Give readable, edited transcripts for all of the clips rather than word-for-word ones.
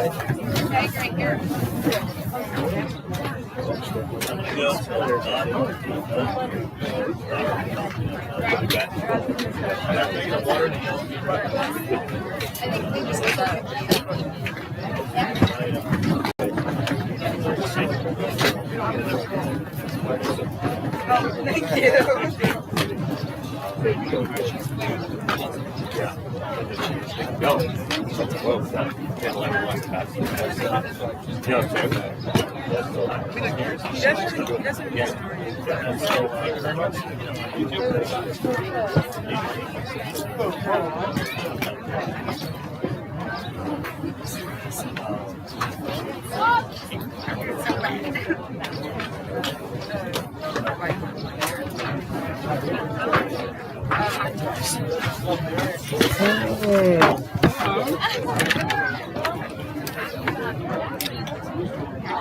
Thank you. Go.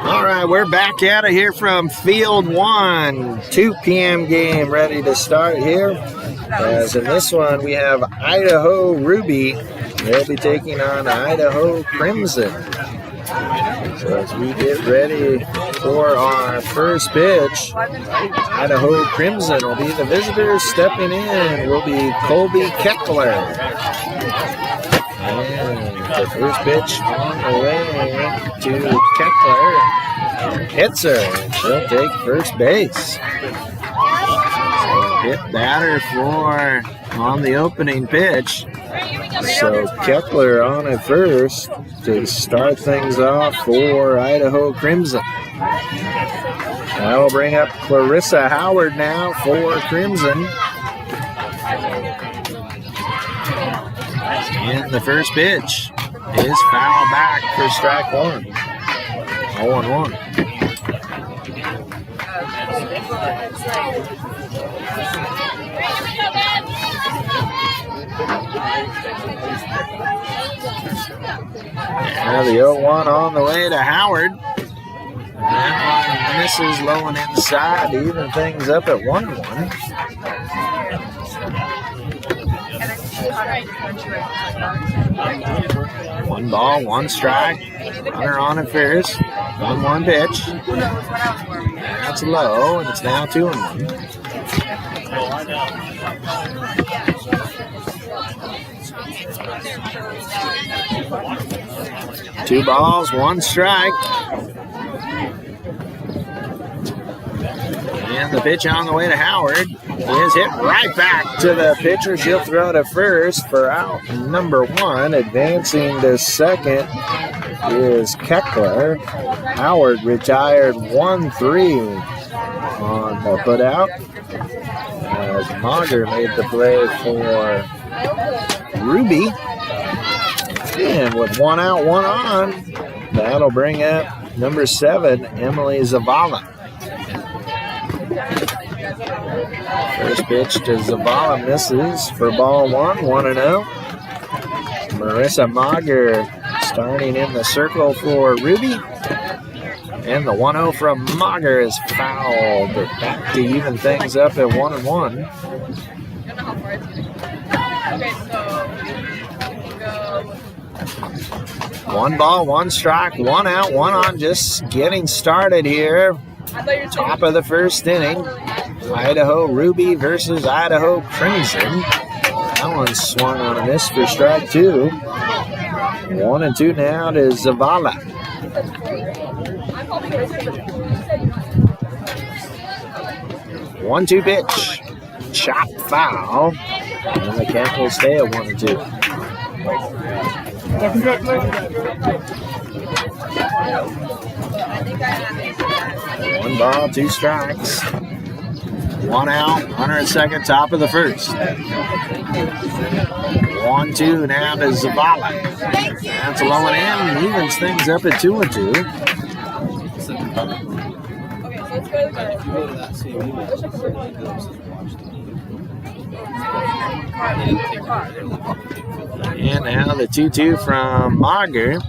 All right, we're back out of here from Field 1. 2 p.m. game ready to start here. As in this one, we have Idaho Ruby. They'll be taking on Idaho Crimson. So as we get ready for our first pitch, Idaho Crimson will be the visitors. Stepping in will be Colby Keckler. And the first pitch on the way to Keckler. Hits her. She'll take first base. So hit batter for on the opening pitch. So Keckler on at first to start things off for Idaho Crimson. That'll bring up Clarissa Howard now for Crimson. And the first pitch is foul back for strike one. 0-1. Now the 0-1 on the way to Howard. That one misses low and inside to even things up at 1-1. 1 ball, 1 strike. Runner on at first. 1-1 pitch. That's low, and it's now 2-1. 2 balls, 1 strike. And the pitch on the way to Howard is hit right back to the pitcher. She'll throw to first for out number 1. Advancing to second is Keckler. Howard retired 1-3 on the putout. As Mauger made the play for Ruby. And with 1 out, 1 on, that'll bring up number 7, Emily Zavala. First pitch to Zavala misses for ball 1, 1-0. Marissa Mauger starting in the circle for Ruby. And the 1-0 from Mauger is fouled. Back to even things up at 1-1. One ball, 1 strike, 1 out, 1 on, just getting started here. Top of the first inning. Idaho Ruby versus Idaho Crimson. That one swung on a miss for strike 2. 1-2 now to Zavala. 1-2 pitch. Chop foul. And the count will stay at 1-2. 1 ball, 2 strikes. 1 out, runner at second, top of the first. 1-2 now to Zavala. That's low and in, evens things up at 2-2. And now the 2-2 from Mauger.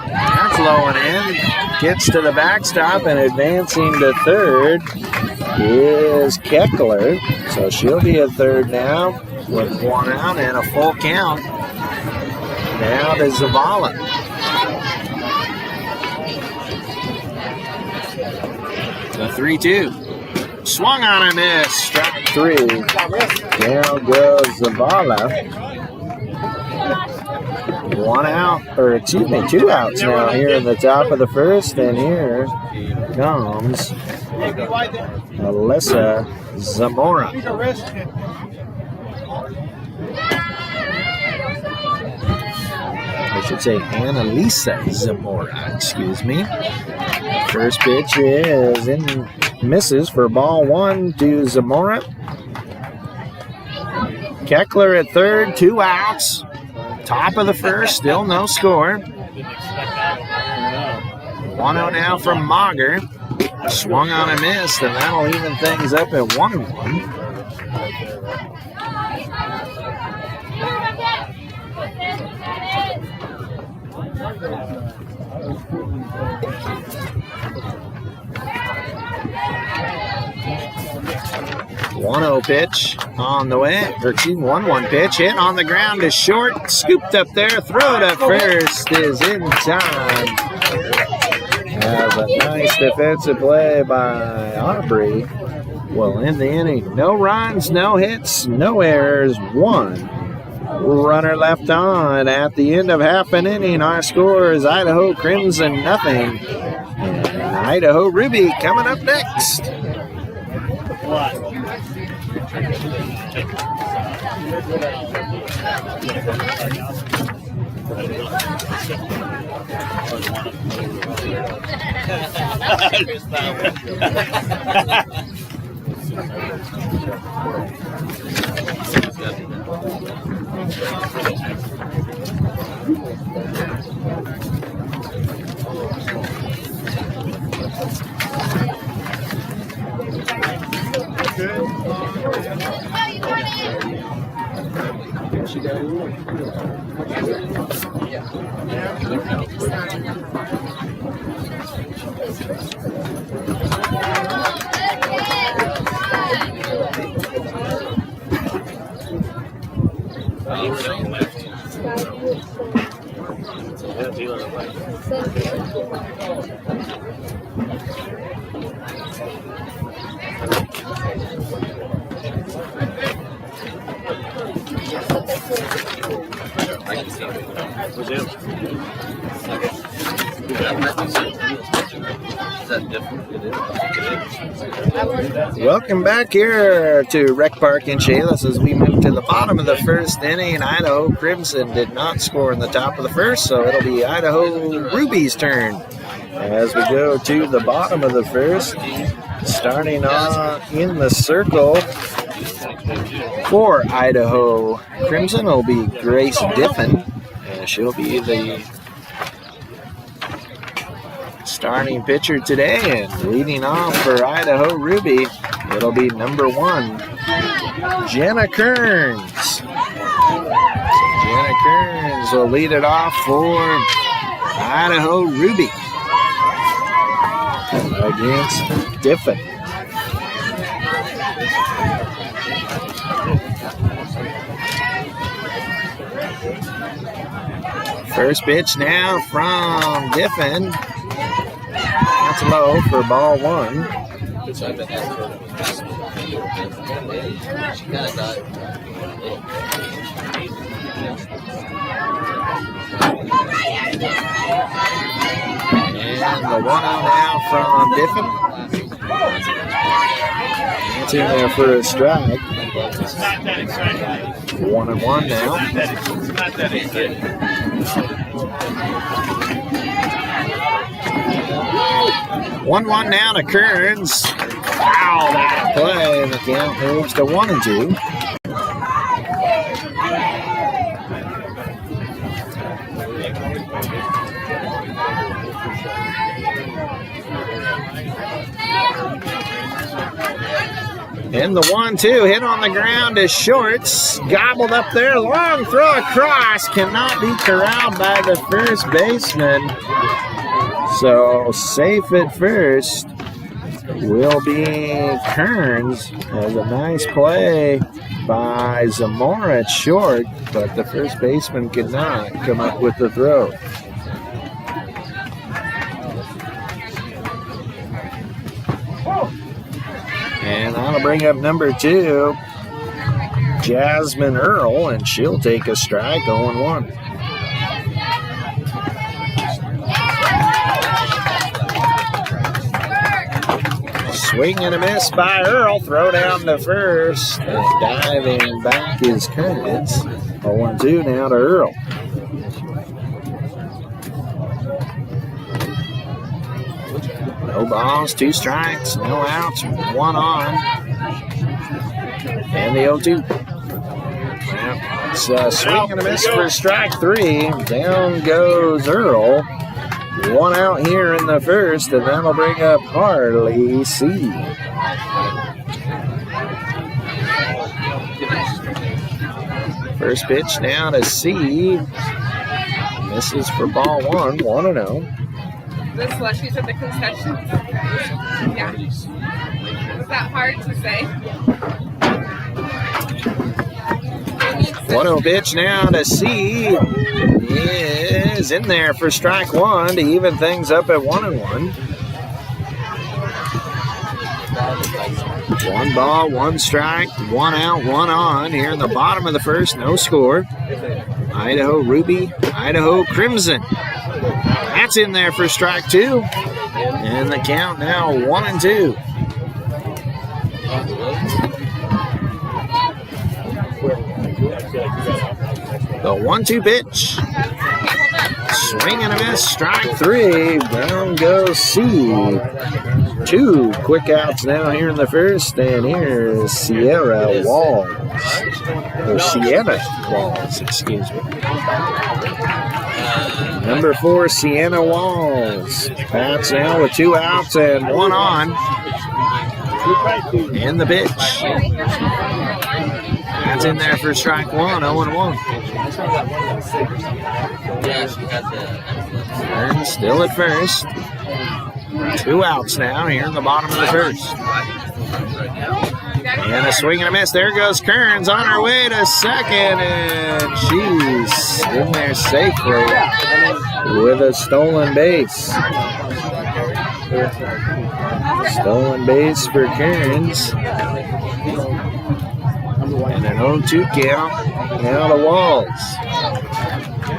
That's low and in. Gets to the backstop and advancing to third is Keckler. So she'll be at third now with 1 out and a full count. Now to Zavala. The 3-2. Swung on a miss. Strike 3. Down goes Zavala. 1 out, or excuse me, 2 outs now here in the top of the first, and here comes Alyssa Zamora. I should say Annalisa Zamora, excuse me. First pitch is in, misses for ball 1 to Zamora. Keckler at third, 2 outs. Top of the first, still no score. 1-0 now from Mager. Swung on a miss, and that'll even things up at 1-1. One-0 pitch on the way, or 1-1 pitch hit on the ground is short, scooped up there, throw to first is in time. As a nice defensive play by Aubrey will end the inning. No runs, no hits, no errors, 1 runner left on at the end of half an inning. Our score is Idaho Crimson nothing, and Idaho Ruby coming up next. Welcome back here to Rec Park in Chehalis as we move to the bottom of the first inning. Idaho Crimson did not score in the top of the first, so it'll be Idaho Ruby's turn as we go to the bottom of the first. Starting off in the circle for Idaho Crimson will be Grace Diffin. She'll be the starting pitcher today, and leading off for Idaho Ruby, it'll be number 1, Jenna Kearns. Jenna Kearns will lead it off for Idaho Ruby against Diffin. First pitch now from Diffin. That's low for ball 1. And the 1-0 now from Diffin. It's in there for a strike. 1-1 now. 1-1 now to Kearns. Foul that play, and the count moves to 1-2. And the 1-2 hit on the ground is shorts. Gobbled up there. Long throw across. Cannot be corralled by the first baseman. So safe at first will be Kearns. As a nice play by Zamora at short, but the first baseman could not come up with the throw. And that'll bring up number 2, Jasmine Earl, and she'll take a strike, 0-1. Swing and a miss by Earl. Throw down to first. And diving back is Kearns. 0-2 now to Earl. No balls, 2 strikes, no outs, 1 on. And the 0-2. It's a swing and a miss for strike 3. Down goes Earl. 1 out here in the first, and that'll bring up Harley C. First pitch now to C. Misses for ball 1, 1-0. The slushies at the concessions? Yeah. Was that hard to say? 1-0 pitch now to C. Is in there for strike 1 to even things up at 1-1. 1 ball, 1 strike, 1 out, 1 on. Here in the bottom of the first, no score. Idaho Ruby, Idaho Crimson. That's in there for strike 2. And the count now 1-2. The 1-2 pitch. Swing and a miss, strike 3. Down goes C. 2 quick outs now here in the first, and here's Sierra Walls. Or Sienna Walls, excuse me. Number 4, Sienna Walls. Bats now with 2 outs and 1 on. And the pitch. That's in there for strike 1, 0-1. And still at first. 2 outs now here in the bottom of the first. And a swing and a miss. There goes Kearns on her way to second, and she's in there safely with a stolen base. Stolen base for Kearns. And an 0-2 count. Now the Walls.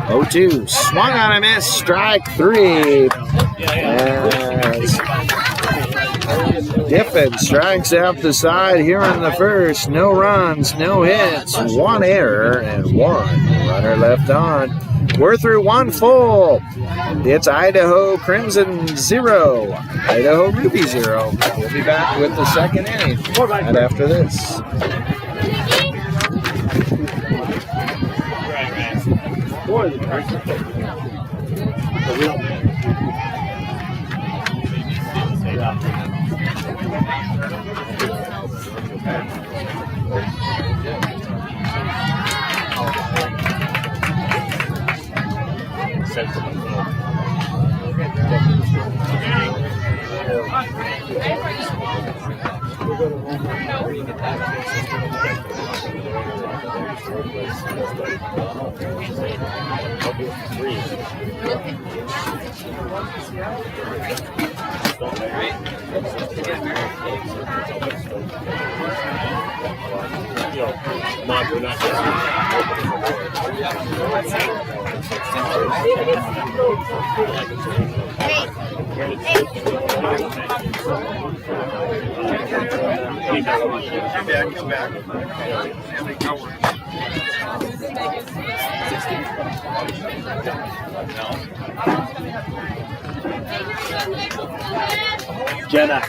0-2. Swung on a miss. Strike 3. As Diffin strikes out the side here in the first. No runs, no hits, 1 error, and 1 runner left on. We're through 1 full. It's Idaho Crimson 0, Idaho Ruby 0. We'll be back with the second inning right after this. Come back. Jenna.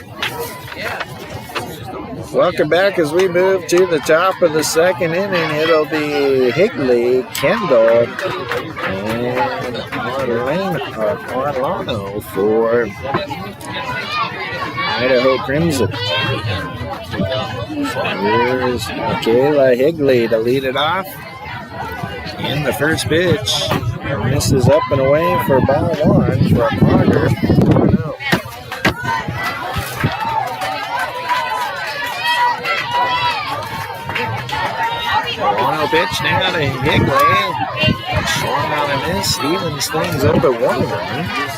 Welcome back as we move to the top of the second inning. It'll be Higley, Kendall, and Arlano for Idaho Crimson. Here's Michaela Higley to lead it off. In the first pitch, misses up and away for ball 1 for Carter. 1-0 pitch now to Higley. Swung on a miss, evens things up at 1-1.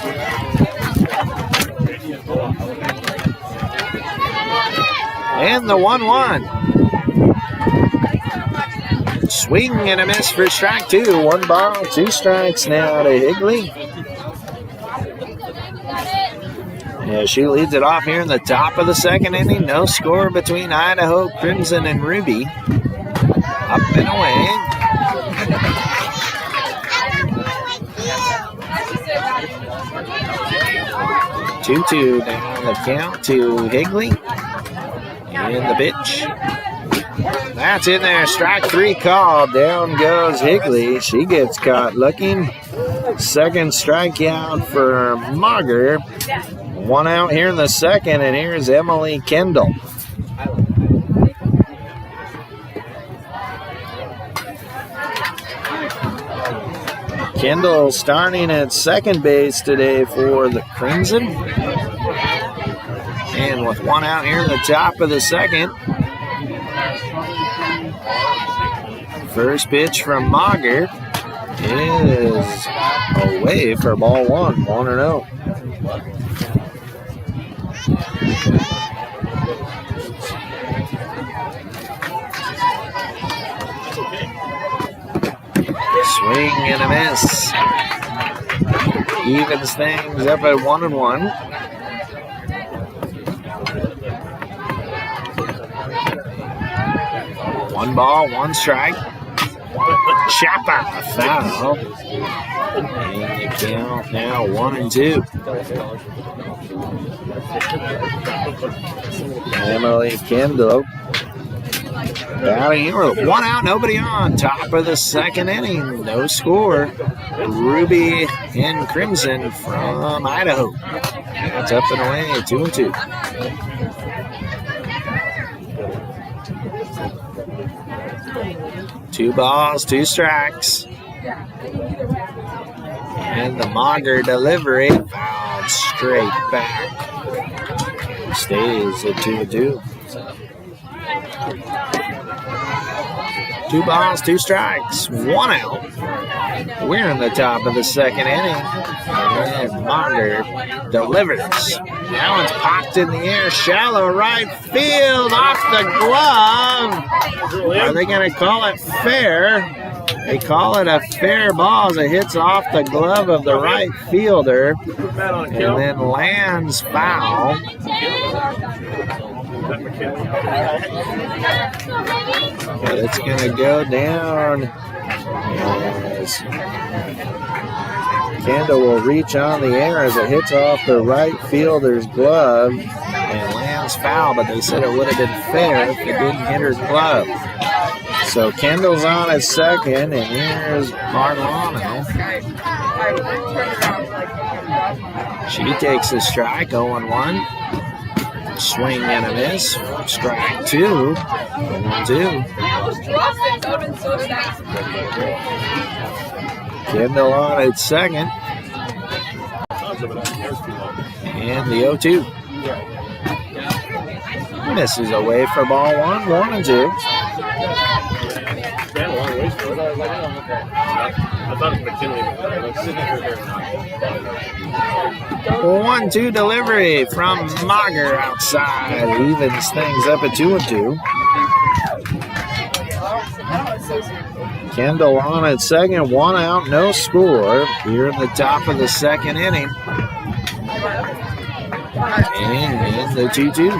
And the 1-1. Swing and a miss for strike 2. 1 ball, 2 strikes now to Higley. Yeah, she leads it off here in the top of the second inning. No score between Idaho Crimson and Ruby. Up and away. 2-2 down the count to Higley. And the pitch. That's in there. Strike 3 called. Down goes Higley. She gets caught looking. Second strikeout for Mager. 1 out here in the second, and here's Emily Kendall. Kendall starting at second base today for the Crimson. And with 1 out here in the top of the second. First pitch from Mager is away for ball 1. 1-0. Swing and a miss. Evens things up at 1-1. One ball, 1 strike. Chapa, foul. And the count now 1-2. Emily Kendall. Batting here with 1 out, nobody on. Top of the second inning, no score. Ruby and Crimson from Idaho. It's up and away, 2-2. Two balls, 2 strikes. And the Mager delivery fouled straight back. Stays at 2-2. 2 balls, 2 strikes, 1 out. We're in the top of the second inning. And Mager delivers. Now it's popped in the air, shallow right field, off the glove. Are they going to call it fair? They call it a fair ball as it hits off the glove of the right fielder and then lands foul. But it's going to go down as Kendall will reach on the air as it hits off the right fielder's glove and lands foul, but they said it would have been fair if it didn't hit her glove. So Kendall's on at second, and here's Marlano. She takes the strike, 0-1. Swing and a miss. Strike 2. 1-2. Kendall on at second. And the 0-2. Misses away for ball 1. 1-2. 1-2 delivery from Mager outside. Evens things up at 2-2. Kendall on at second, 1 out, no score. Here in the top of the second inning. And the 2-2.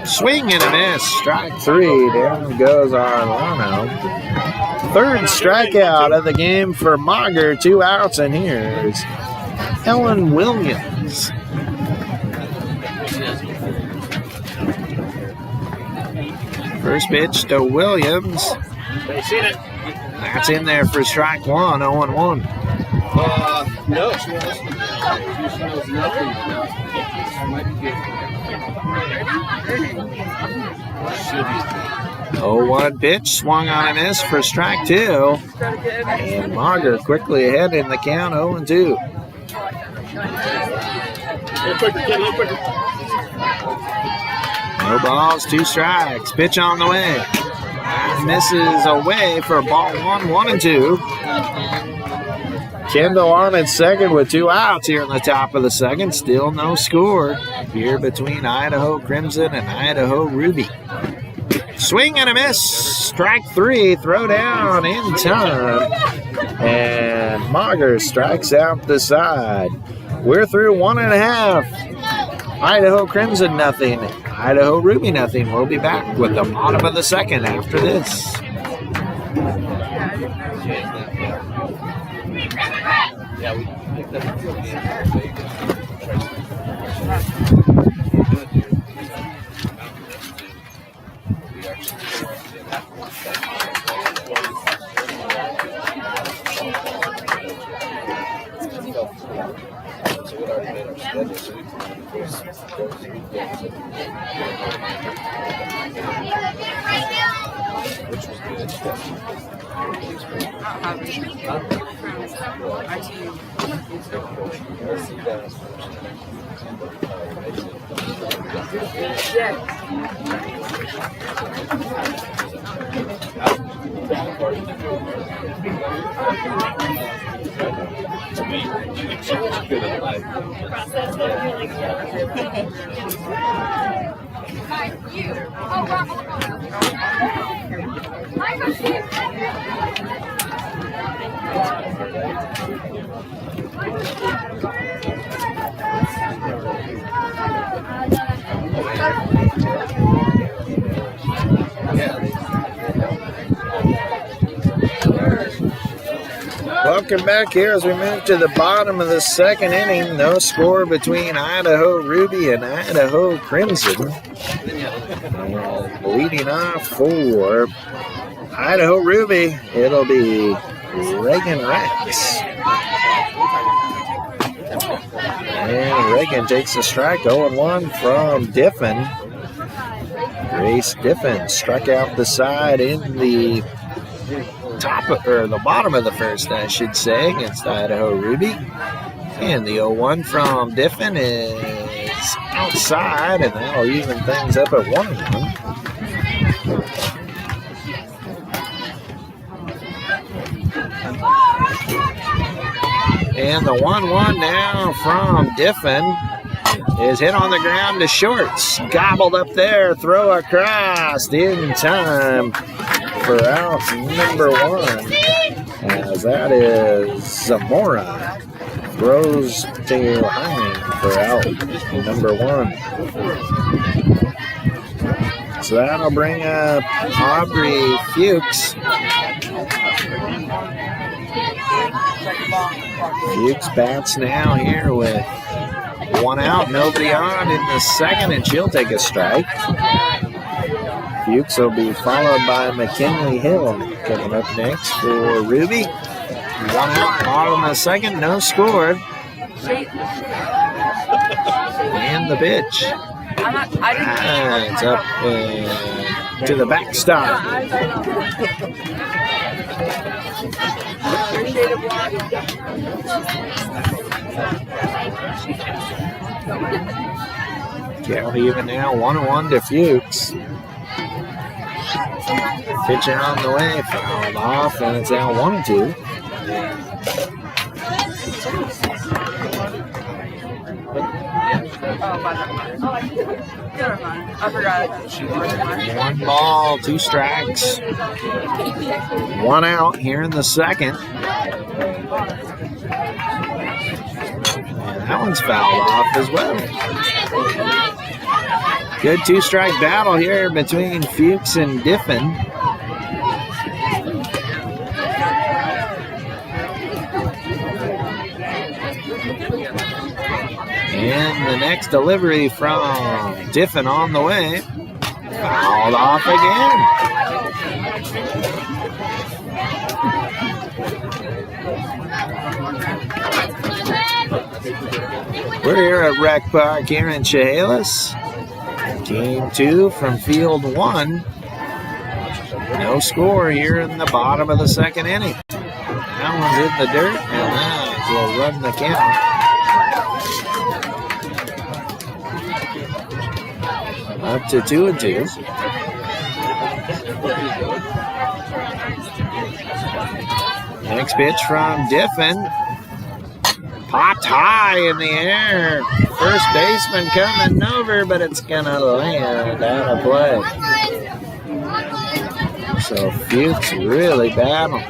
Swing and a miss. Strike 3. Down goes Arlano. Third strikeout of the game for Mager. 2 outs, and here's Ellen Williams. First pitch to Williams. That's in there for strike 1, 0-1. No, she knows nothing. 0-1 pitch, swung on a miss for strike 2. And Mager quickly ahead in the count, 0-2. No balls, 2 strikes. Pitch on the way. Misses away for ball 1-2. Kendall on at second with 2 outs here in the top of the second. Still no score here between Idaho Crimson and Idaho Ruby. Swing and a miss. Strike 3. Throw down in time. And Mager strikes out the side. We're through 1.5. Idaho Crimson nothing. Idaho Ruby nothing. We'll be back with the bottom of the second after this. Yeah, we picked up a few games. Which was good. Welcome back here as we move to the bottom of the second inning. No score between Idaho Ruby and Idaho Crimson. And leading off for Idaho Ruby, it'll be Reagan Rex. And Reagan takes a strike, 0-1 from Diffin. Grace Diffin struck out the side in the the bottom of the first, I should say, against Idaho Ruby. And the 0-1 from Diffin is outside, and that'll even things up at 1-1. And the 1-1 now from Diffin is hit on the ground to shorts. Gobbled up there, throw across in time for out number 1. As that is Zamora. Throws to Hine for out number 1. So that'll bring up Aubrey Fuchs. Fuchs bats now here with 1 out, nobody on in the second, and she'll take a strike. Fuchs will be followed by McKinley Hill coming up next for Ruby. 1 out, bottom of the second, no score. And the pitch. It's up to the backstop. Count even now, 1-1 to Fuchs. Pitch on the way, fouled off, and it's out 1-2. One ball, 2 strikes. 1 out here in the second. And that one's fouled off as well. Good 2-strike battle here between Fuchs and Diffin. And the next delivery from Diffin on the way. Fouled off again. We're here at Rec Park here in Chehalis. Game 2 from field 1. No score here in the bottom of the second inning. That one's in the dirt, and that will run the count. Up to 2-2. Next pitch from Diffin. Popped high in the air. First baseman coming over, but it's going to land out of play. So Fuchs really battling.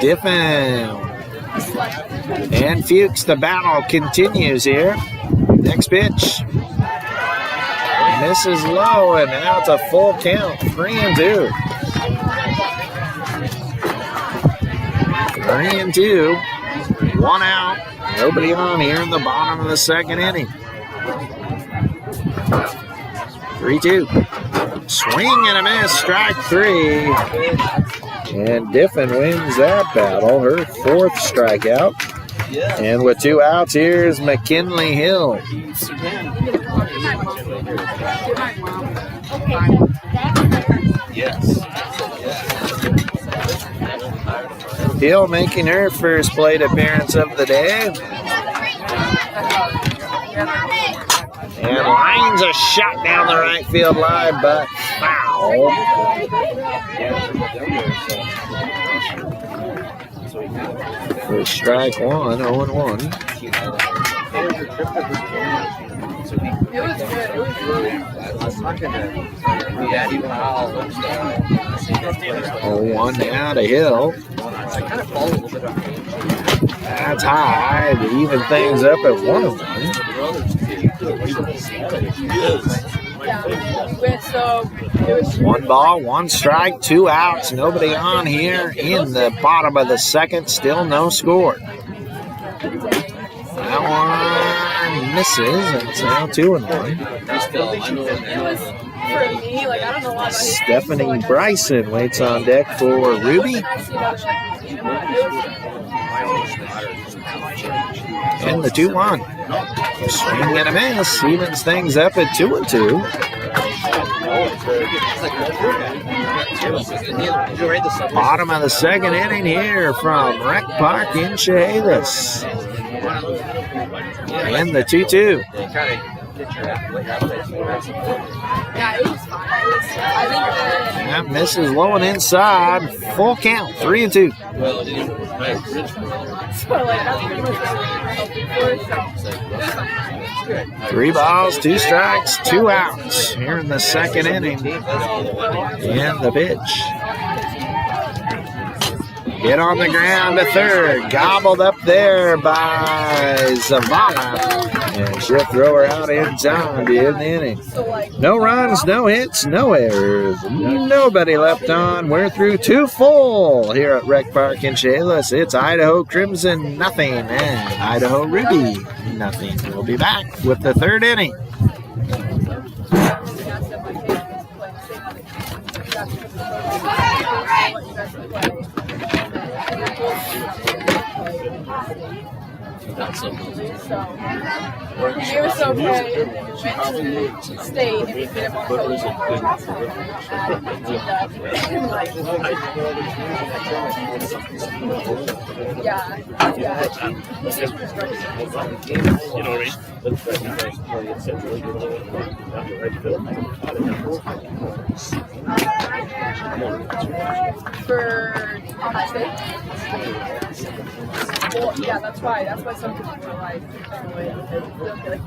Diffin. And Fuchs, the battle continues here. Next pitch. Misses low, and now it's a full count. 3-2. 3-2. 1 out. Nobody on here in the bottom of the second inning. 3-2. Swing and a miss. Strike 3. And Diffin wins that battle. Her 4th strikeout. And with 2 outs, here's McKinley Hill. Hill making her first plate appearance of the day. And lines a shot down the right field line, but foul. For strike 1, 0-1. It was good. It was really good. 0-1 now to Hill. That's high to even things up at 1-1. One ball, 1 strike, 2 outs. Nobody on here in the bottom of the second. Still no score. That one misses. It's now 2-1. Stephanie Bryson waits on deck for Ruby. And the 2-1. Swing and a miss. Evens things up at 2-2. Bottom of the second inning here from Rec Park in Chehalis. And the 2-2. That misses low and inside. Full count, 3-2. 3 balls, 2 strikes, 2 outs here in the second inning. And the pitch. Hit on the ground to third. Gobbled up there by Zavala. And she'll throw her out in time to end the inning. No runs, no hits, no errors. Nobody left on. We're through 2 full here at Rec Park in Chehalis. It's Idaho Crimson, nothing. And Idaho Ruby, nothing. We'll be back with the 3rd inning. He was so good. She probably stayed and he didn't want to go. Yeah. You know what For on that stage? Well, yeah, that's why. That's why some people are like, they don't feel like the it's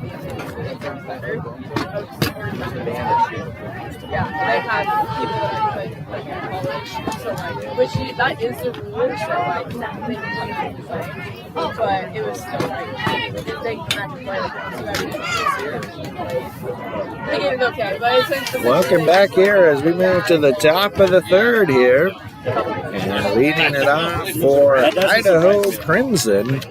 better. Yeah, they have people that are like in college, so like, which that is the rule. So like, they can play, but it was still like they can actually play like they did okay. But it's Welcome back here as we move to the top of the 3rd here. And leading it off for Idaho Crimson,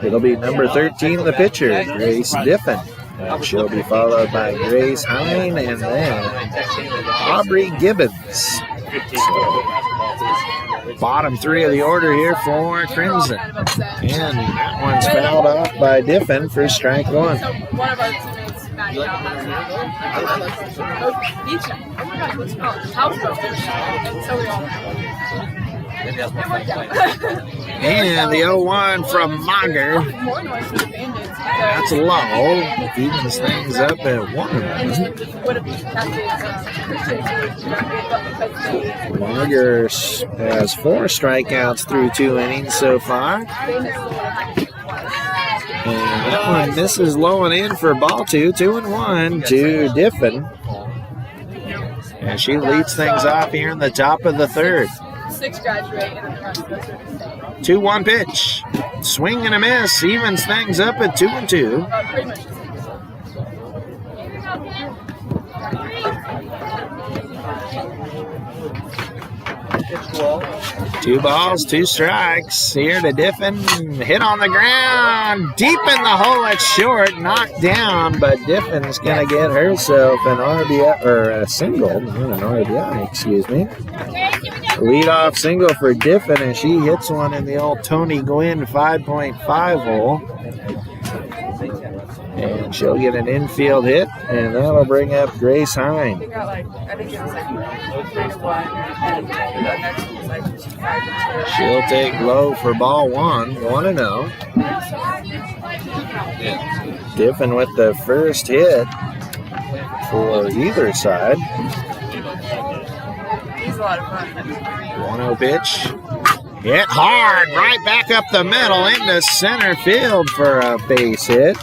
it'll be number 13, the pitcher, Grace Diffin. And she'll be followed by Grace Hine and then Aubrey Gibbons. So, bottom 3 of the order here for Crimson. And that one's fouled off by Diffin for strike 1. So one of our teammates, Matt, oh my God, what's it called? Houseboat. And so we all And the 0-1 from Mager. More noise for the Bandits. That's low. Evens things up at 1-1. Would have been Mager has 4 strikeouts through 2 innings so far. And that one misses low and in for ball 2. 2-1 to Diffin. And she leads things off here in the top of the 3rd. 6 graduate and then the rest of us are 2-1 pitch. Swing and a miss. Evens things up at 2-2. pretty much. 2 balls, 2 strikes. Here to Diffin. Hit on the ground. Deep in the hole. It's short. Knocked down. But Diffin's going to get herself an RBI, or a single. Not an RBI, excuse me. Leadoff single for Diffin, and she hits one in the old Tony Gwynn 5.5 hole. And she'll get an infield hit, and that'll bring up Grace Hine. They got like, I think it was like 3-1, and the next one was like 5-2. She'll take low for ball 1, 1-0. Diffin with the first hit for either side. He's a lot of fun. 1-0 pitch. Hit hard, right back up the middle into center field for a base hit.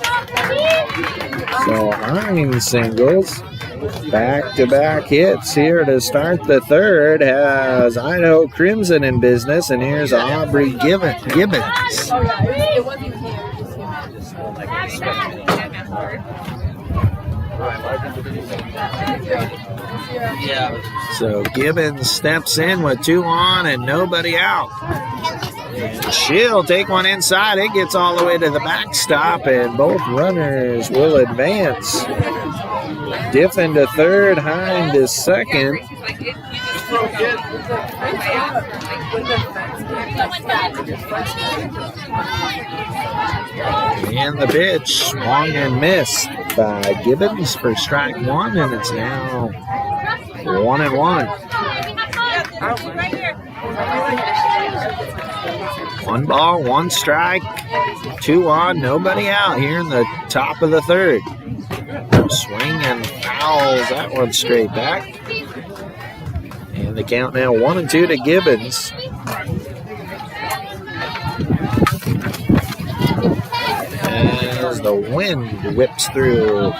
So Hine singles. Back-to-back hits here to start the 3rd has Idaho Crimson in business, and here's Aubrey Gibbons. Oh yeah, it wasn't even him. It was So Gibbons steps in with 2 on and nobody out. And she'll take one inside. It gets all the way to the backstop, and both runners will advance. Diffin to 3rd, Hine to 2nd. And the pitch swung and missed by Gibbons for strike 1, and it's now 1-1. 1 ball, 1 strike, 2 on, nobody out here in the top of the 3rd. Swing and fouls that one straight back. And the count now 1-2 to Gibbons. As the wind whips through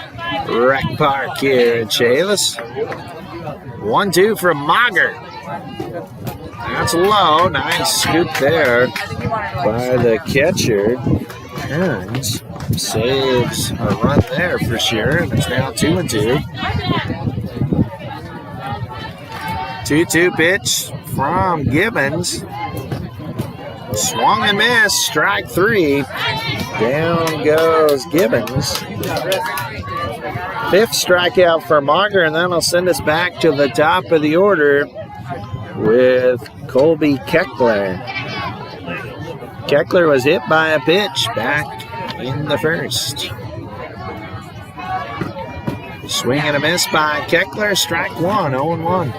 Rec Park here in Chehalis. 1-2 from Mager. That's low. Nice scoop there by the catcher. Turns, saves a run there for sure. And it's now 2-2. 2-2 pitch from Gibbons. Swung and missed. Strike 3. Down goes Gibbons. 5th strikeout for Mager, and that'll send us back to the top of the order with Colby Keckler. Keckler was hit by a pitch back in the 1st. Swing and a miss by Keckler. Strike 1, 0-1.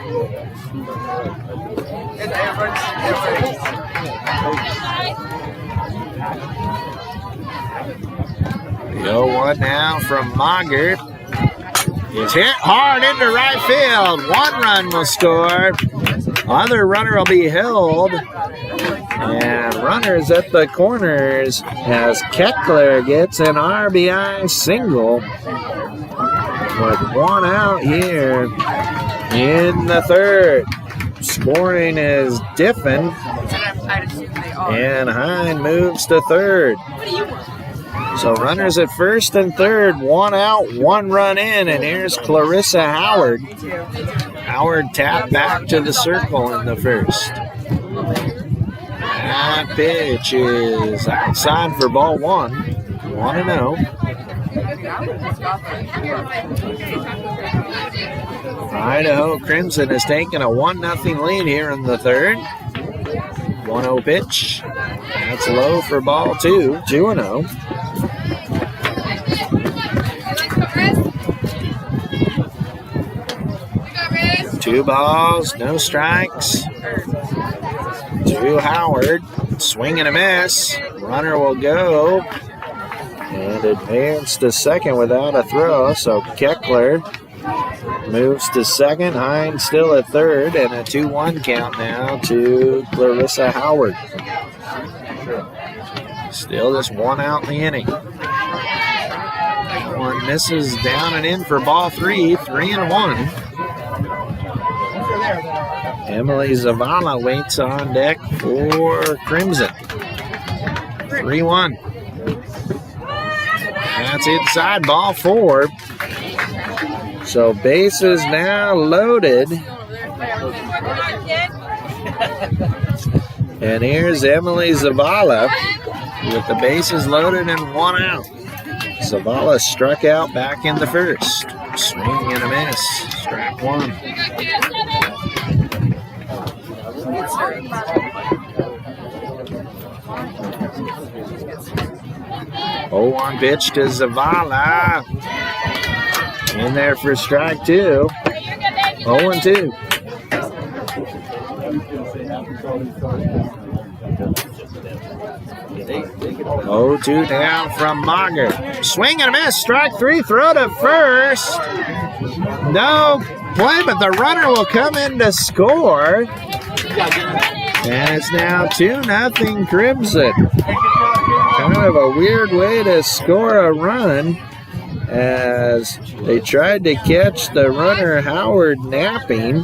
The 0-1 now from Mager. It's hit hard into right field. 1 run will score. Other runner will be held. And runners at the corners as Keckler gets an RBI single. With 1 out here in the 3rd. Scoring is Diffin. And Hine moves to 3rd. So runners at 1st and 3rd, 1 out, 1 run in, and here's Clarissa Howard. Howard tapped back to the circle in the 1st. That pitch is outside for ball 1, 1-0. Idaho Crimson has taken a 1-0 lead here in the 3rd. 1-0 pitch. That's low for ball 2, 2-0. Two balls, no strikes. to Howard. Swing and a miss. Runner will go and advance to second without a throw. So Keckler moves to second. Hines still at third, and a 2-1 count now to Clarissa Howard. Still just one out in the inning. One misses down and in for ball three. 3-1. Emily Zavala waits on deck for Crimson. 3-1. That's inside, ball four. So bases now loaded. And here's Emily Zavala with the bases loaded and one out. Zavala struck out back in the first. Swing and a miss. Strike one. 0-1 pitch to Zavala. In there for strike two. 0-2. 0-2 down from Mager. Swing and a miss. Strike three. Throw to first. No play, but the runner will come in to score. And it's now 2-0 Crimson. Kind of a weird way to score a run, as they tried to catch the runner Howard napping,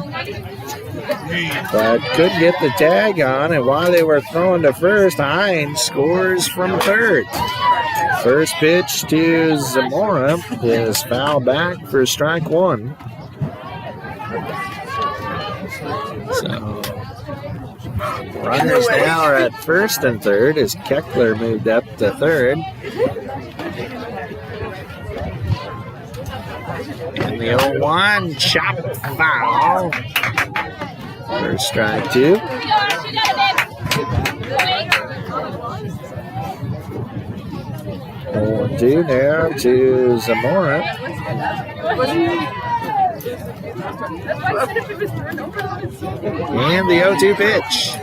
but couldn't get the tag on. And while they were throwing to first, Hines scores from third. First pitch to Zamora is foul back for strike one. So runners now are at first and third as Keckler moved up to third. And the 0-1 chop foul for strike two. 0-2 now to Zamora. And the 0-2 pitch.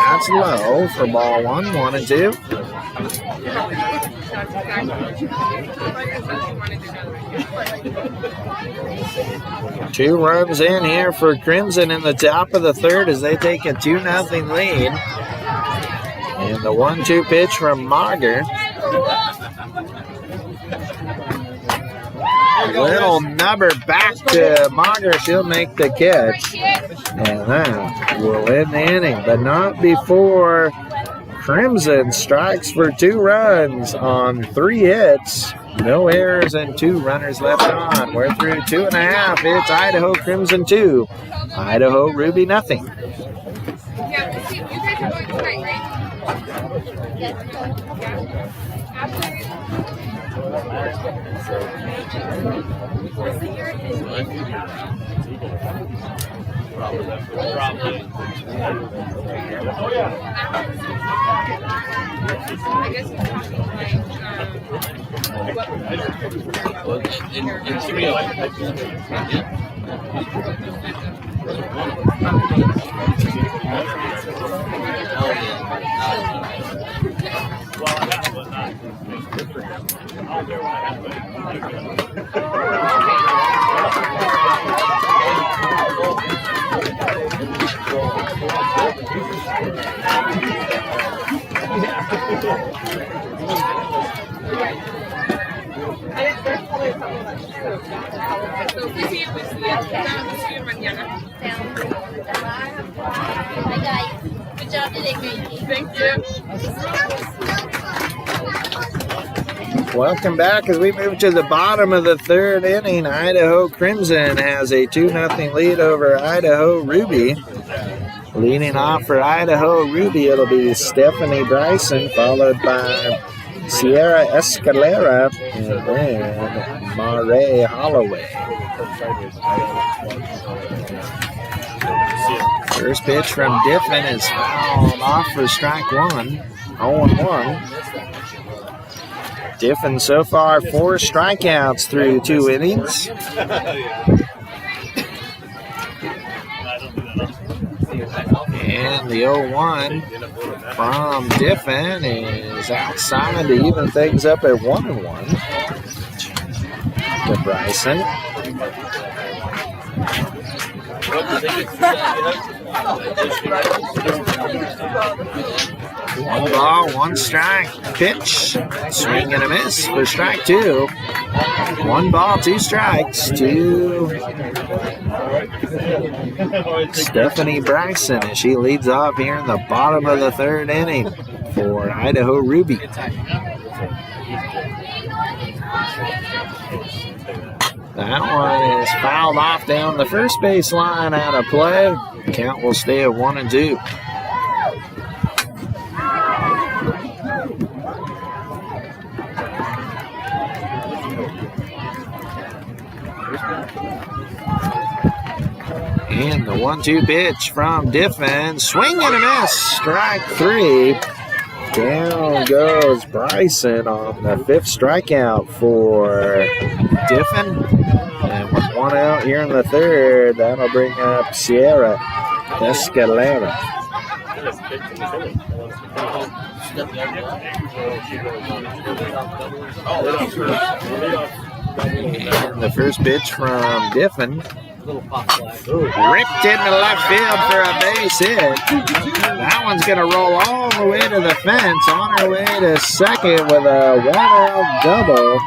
That's low for ball one. 1-2. Two runs in here for Crimson in the top of the third as they take a 2-0 lead. And the 1-2 pitch from Mager. Little nubber back to Mager. She'll make the catch. And that will end the inning, but not before Crimson strikes for 2 runs on 3 hits. No errors and 2 runners left on. We're through 2.5. It's Idaho Crimson 2. Idaho Ruby nothing. Yeah, you guys are going tonight, right? Probably. I guess you're talking like, In 3 Good job today, Gracie. Thank you. Welcome back as we move to the bottom of the third inning. Idaho Crimson has a 2-0 lead over Idaho Ruby. Leading off for Idaho Ruby, it'll be Stephanie Bryson, followed by Sierra Escalera, and then Marae Holloway. First pitch from Diffin is fouled off for strike one. 0-1. Diffin so far 4 strikeouts through 2 innings. And the 0-1 from Diffin is outside to even things up at 1-1 to Bryson. One ball, one strike. Pitch. Swing and a miss for strike two. One ball, two strikes to Stephanie Bryson as she leads off here in the bottom of the third inning for Idaho Ruby. That one is fouled off down the first base line, out of play. Count will stay at 1-2. And the 1-2 pitch from Diffin. Swing and a miss. Strike three. Down goes Bryson on the fifth strikeout for Diffin. And with one out here in the third, that'll bring up Sierra Escalera. And the first pitch from Diffin. Ripped into left field for a base hit. That one's going to roll all the way to the fence. On her way to second with a one-out double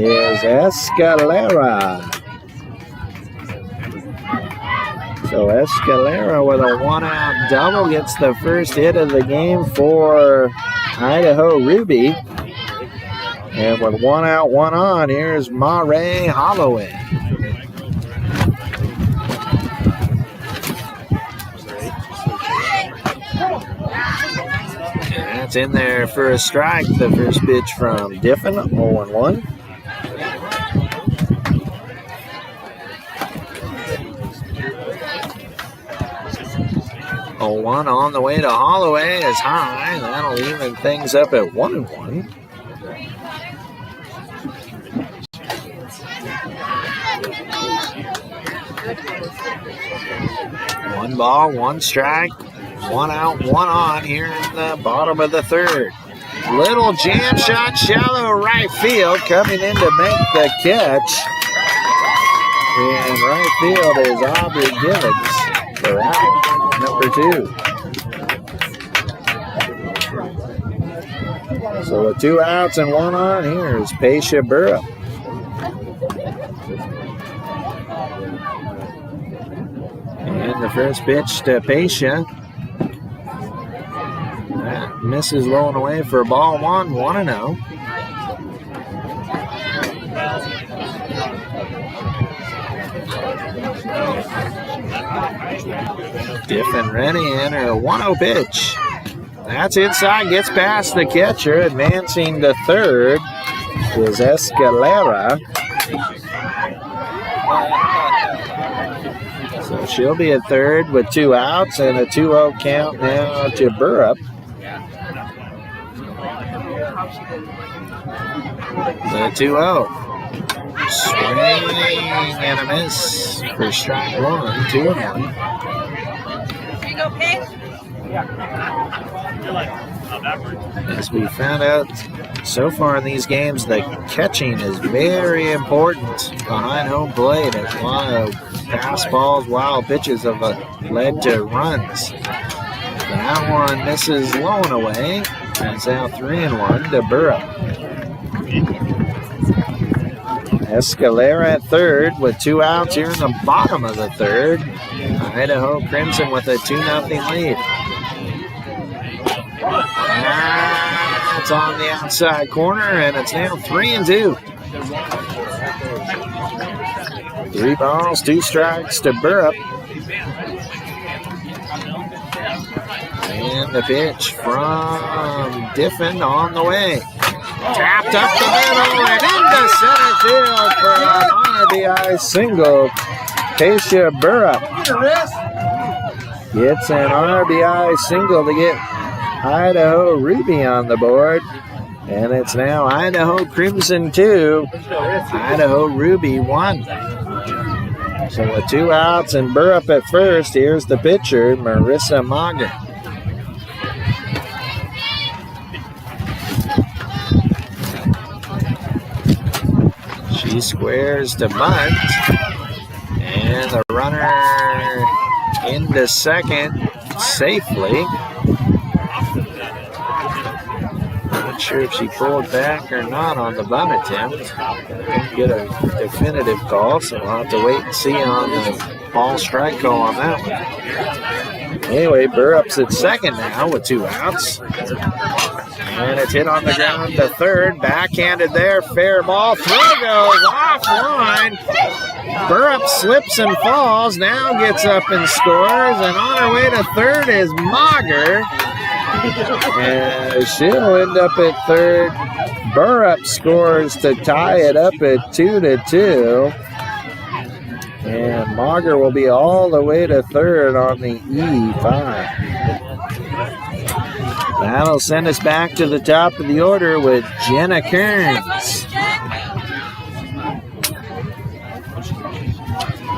is Escalera. So Escalera with a one-out double gets the first hit of the game for Idaho Ruby. And with one out, one on, here's Marae Holloway. That's in there for a strike. The first pitch from Diffin, 0-1. One on the way to Holloway is high. That'll even things up at 1-1. One ball, one strike, one out, one on here in the bottom of the third. Little jam shot, shallow right field, coming in to make the catch. And right field is Aubrey Gibbons for out, number 2. So with 2 outs and 1 on, here's Paisha Burrow. And the first pitch to Paisha. That misses low and away for ball 1, 1-0. Diffin ready in her 1-0 pitch. That's inside, gets past the catcher. Advancing to third is Escalera. So she'll be at third with 2 outs and a 2-0 count now to Burrup. The 2-0. Swing and a miss for strike 1, 2-1. As we found out so far in these games, the catching is very important behind home plate. A lot of pass balls, wild pitches have led to runs. That one misses low and away. It's out 3-1 to Burrup. Escalera at third with 2 outs here in the bottom of the third. Idaho Crimson with a 2-0 lead. That's on the outside corner, and it's now 3-2. 3 balls, 2 strikes to Burrup. And the pitch from Diffin on the way. Tapped up the middle and into center field for an RBI single. Paisha Burrup gets an RBI single to get Idaho Ruby on the board. And it's now Idaho Crimson 2, Idaho Ruby 1. So with 2 outs and Burr up at first, here's the pitcher, Marissa Mager. She squares to bunt. And the runner into second safely. Not sure if she pulled back or not on the bunt attempt. Didn't get a definitive call, so we'll have to wait and see on the ball strike call on that one. Anyway, Burr up's at second now with 2 outs. And it's hit on the ground to third. Backhanded there, fair ball. Throw goes offline. Burrup slips and falls, now gets up and scores, and on her way to third is Mager. And she'll end up at third. Burrup scores to tie it up at 2-2. And Mager will be all the way to third on the E5. That'll send us back to the top of the order with Jenna Kearns.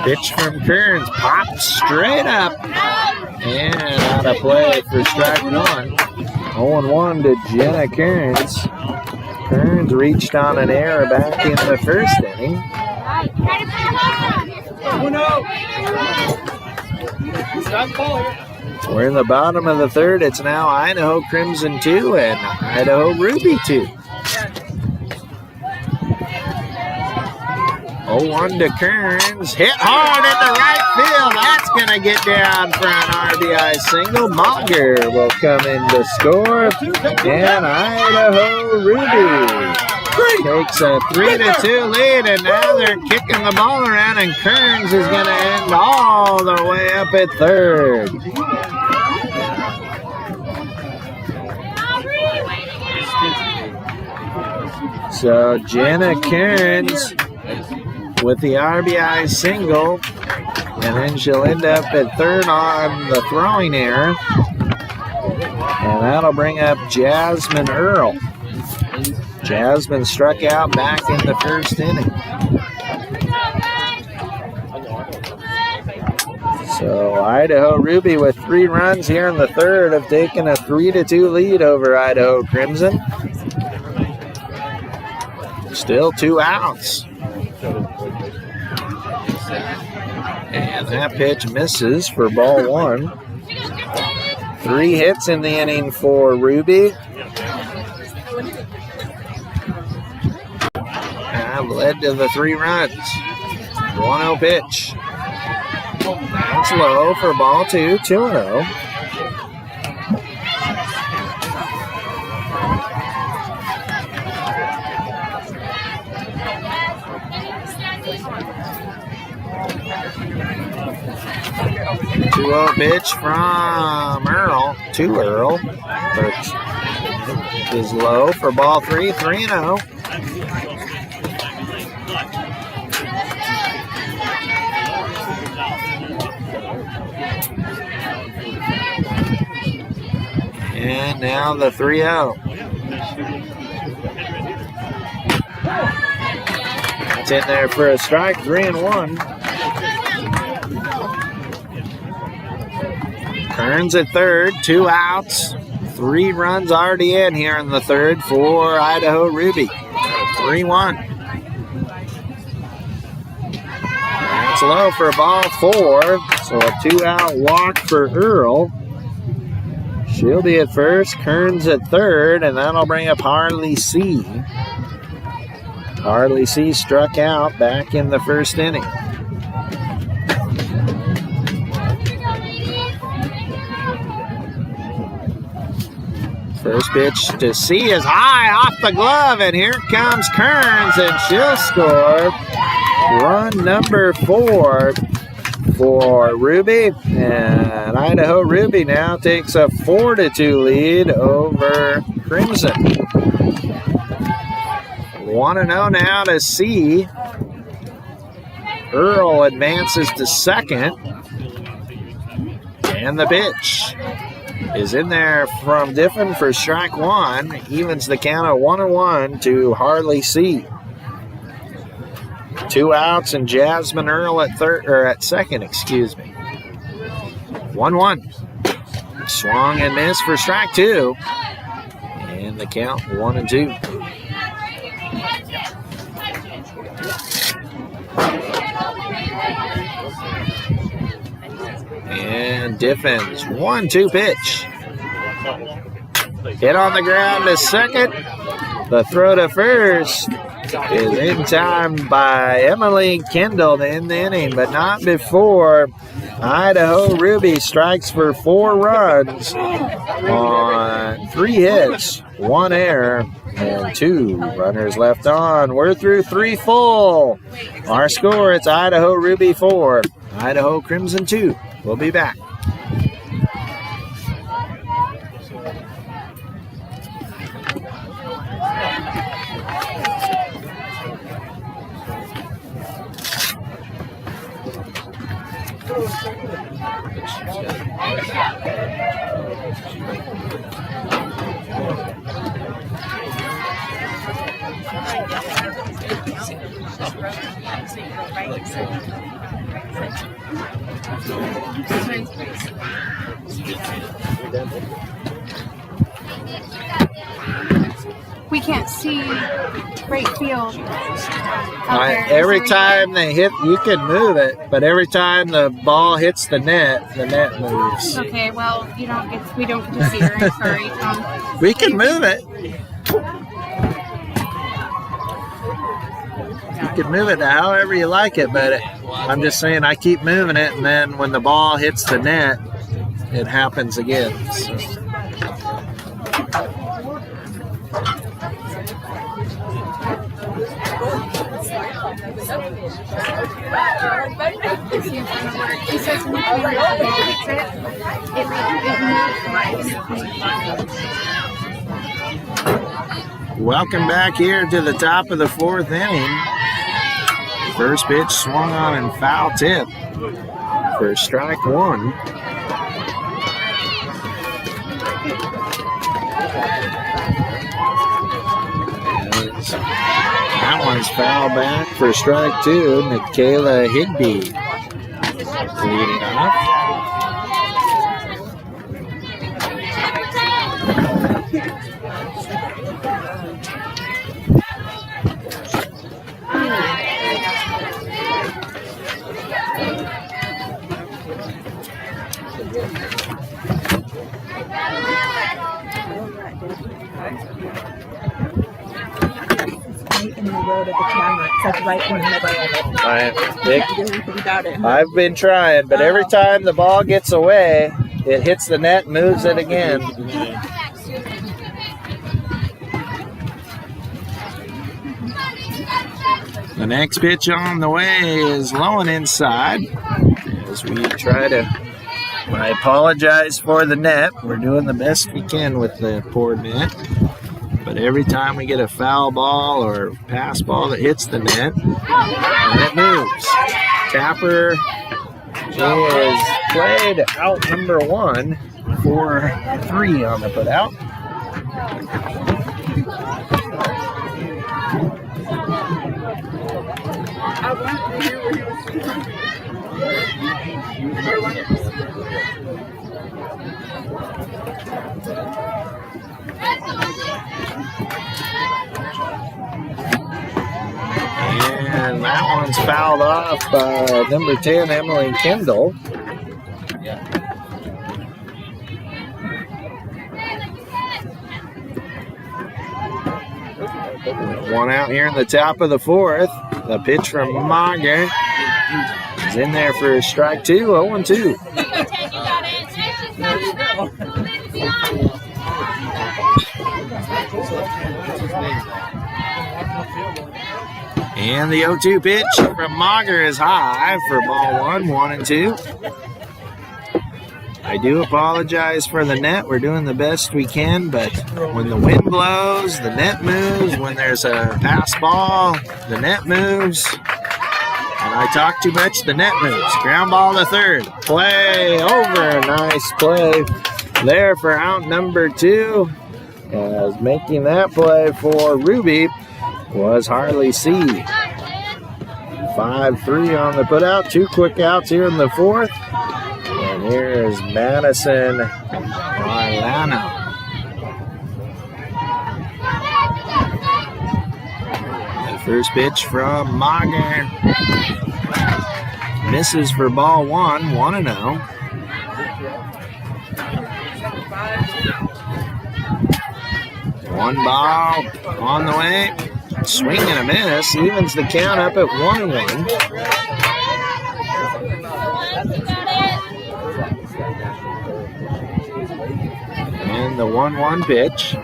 Pitch from Kearns, popped straight up. And out of play for strike 1. 0-1 to Jenna Kearns. Kearns reached on an error back in the first inning. We're in the bottom of the third. It's now Idaho Crimson 2 and Idaho Ruby 2. 0-1 to Kearns. Hit hard into right field. That's going to get down for an RBI single. Mager will come in to score. And Idaho Ruby takes a 3-2 lead. And now they're kicking the ball around. And Kearns is going to end all the way up at third. So Jenna Kearns with the RBI single, and then she'll end up at third on the throwing error, and that'll bring up Jasmine Earl. Jasmine struck out back in the first inning. So Idaho Ruby with 3 runs here in the third have taken a 3-2 lead over Idaho Crimson. Still 2 outs. And that pitch misses for ball 1. 3 hits in the inning for Ruby. Have led to the 3 runs. 1-0 pitch. That's low for ball 2, 2-0. Pitch from Earl to Earl. Is low for ball 3, 3-0. And now the 3-0. It's in there for a strike, 3-1. Kearns at third, 2 outs, 3 runs already in here in the third for Idaho Ruby. 3-1. That's low for ball 4, so a 2-out walk for Earl. She'll be at first, Kearns at third, and that'll bring up Harley C. Harley C struck out back in the first inning. First pitch to C is high off the glove, and here comes Kearns, and she'll score run number 4 for Ruby. And Idaho Ruby now takes a 4-2 lead over Crimson. 1-0 now to C. Earl advances to second. And the pitch is in there from Diffin for strike 1. Evens the count at 1-1 to Harley C. 2 outs and Jasmine Earl at third or at second, excuse me. 1-1. Swung and missed for strike 2. And the count 1-2. And Diffins, 1-2 pitch. Hit on the ground to second. The throw to first is in time by Emily Kendall to end the inning, but not before Idaho Ruby strikes for 4 runs on 3 hits, 1 error, and 2 runners left on. We're through 3 full. Our score, it's Idaho Ruby 4, Idaho Crimson 2. We'll be back. We can't see right field. Every time they hit, you can move it, but every time the ball hits the net moves. Okay, well, we don't get to see her. I'm sorry, Tom. We can move it. You can move it however you like it, but I'm just saying I keep moving it, and then when the ball hits the net, it happens again. So. He says when it hits it moves. Welcome back here to the top of the 4th inning. First pitch swung on and foul tip for strike 1. That one's foul back for strike 2. Michaela Higby leading off. In the road of the camera. It's like right in the middle of it. I've been trying, but every time the ball gets away, it hits the net, moves it again. The next pitch on the way is low and inside as we try to. I apologize for the net. We're doing the best we can with the poor net. But every time we get a foul ball or pass ball that hits the net, and it moves. Tapper is played out number 1 for 3 on the put out. And that one's fouled off by number 10, Emily Kendall. One out here in the top of the 4th. The pitch from Mager is in there for strike 2, 0-2. And the 0-2 pitch from Mager is high for ball 1, 1-2. I do apologize for the net. We're doing the best we can, but when the wind blows, the net moves. When there's a pass ball, the net moves. And I talk too much, the net moves. Ground ball to third. Play over. Nice play there for out number 2. As making that play for Ruby was Harley C. 5-3 on the putout. 2 quick outs here in the fourth. And here is Madison Arlano. The first pitch from Mager. Misses for ball 1, 1-0. One ball on the way. Swing and a miss. Evens the count up at 1-1. And the 1-1 pitch.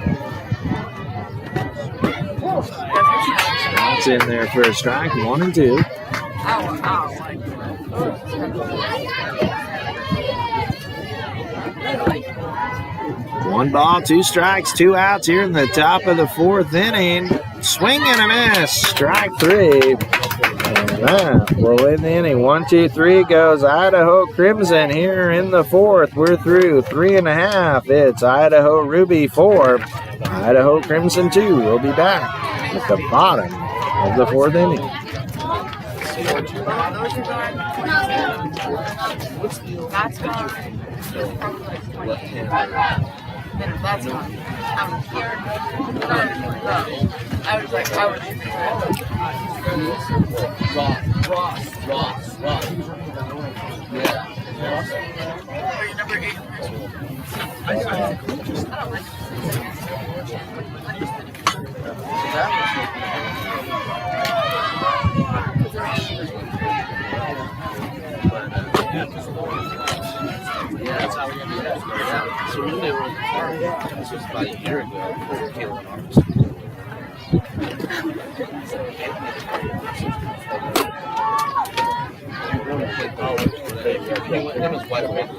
That's in there for a strike. 1-2. One ball, 2 strikes, 2 outs here in the top of the fourth inning. Swing and a miss. Strike 3. And that will win the inning. 1, 2, 3 goes Idaho Crimson here in the fourth. We're through 3.5. It's Idaho Ruby 4, Idaho Crimson 2. We'll be back at the bottom of the fourth inning. That's gone. That's gone. I'm here. I was like, Ross. Yeah. Are you number 8? I don't like Yeah, that's how we're going to do that. So when they were in the park, this was about a year ago, before Caitlin Armstrong. Him was wide awake.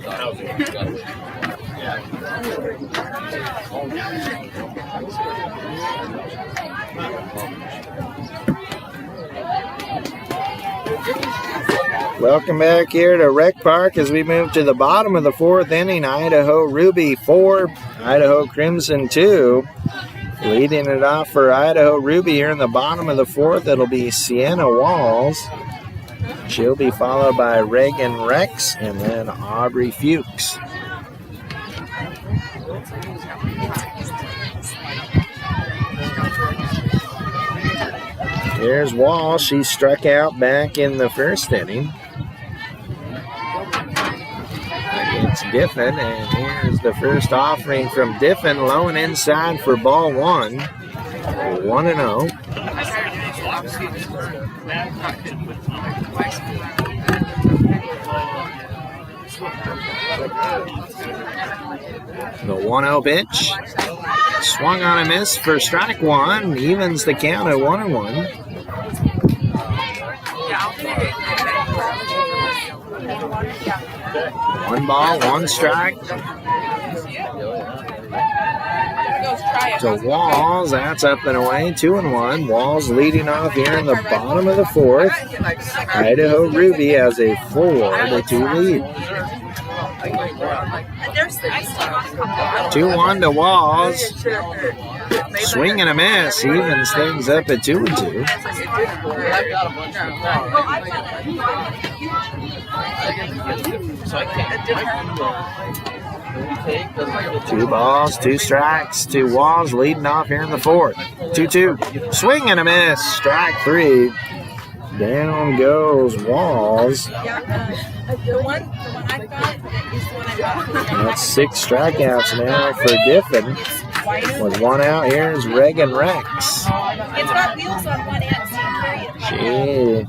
Welcome back here to Rec Park as we move to the bottom of the fourth inning. Idaho Ruby 4, Idaho Crimson 2. Leading it off for Idaho Ruby here in the bottom of the fourth, it'll be Sienna Walls. She'll be followed by Reagan Rex and then Aubrey Fuchs. Here's Walls. She struck out back in the first inning against Diffin, and here's the first offering from Diffin, low and inside for ball 1. 1-0. The 1-0 pitch. Swung on a miss for strike 1. Evens the count at 1-1. One ball, 1 strike. To Walls, that's up and away, 2-1. Walls leading off here in the bottom of the fourth. Idaho Ruby has a 4-2 lead. 2-1 to Walls. Swing and a miss, evens things up at 2-2. 2 balls, 2 strikes, 2 Walls leading off here in the fourth. 2-2. Swing and a miss. Strike 3. Down goes Walls. That's 6 strikeouts now for Diffin. With 1 out, here's Reagan Rex. It's got wheels on one end, so She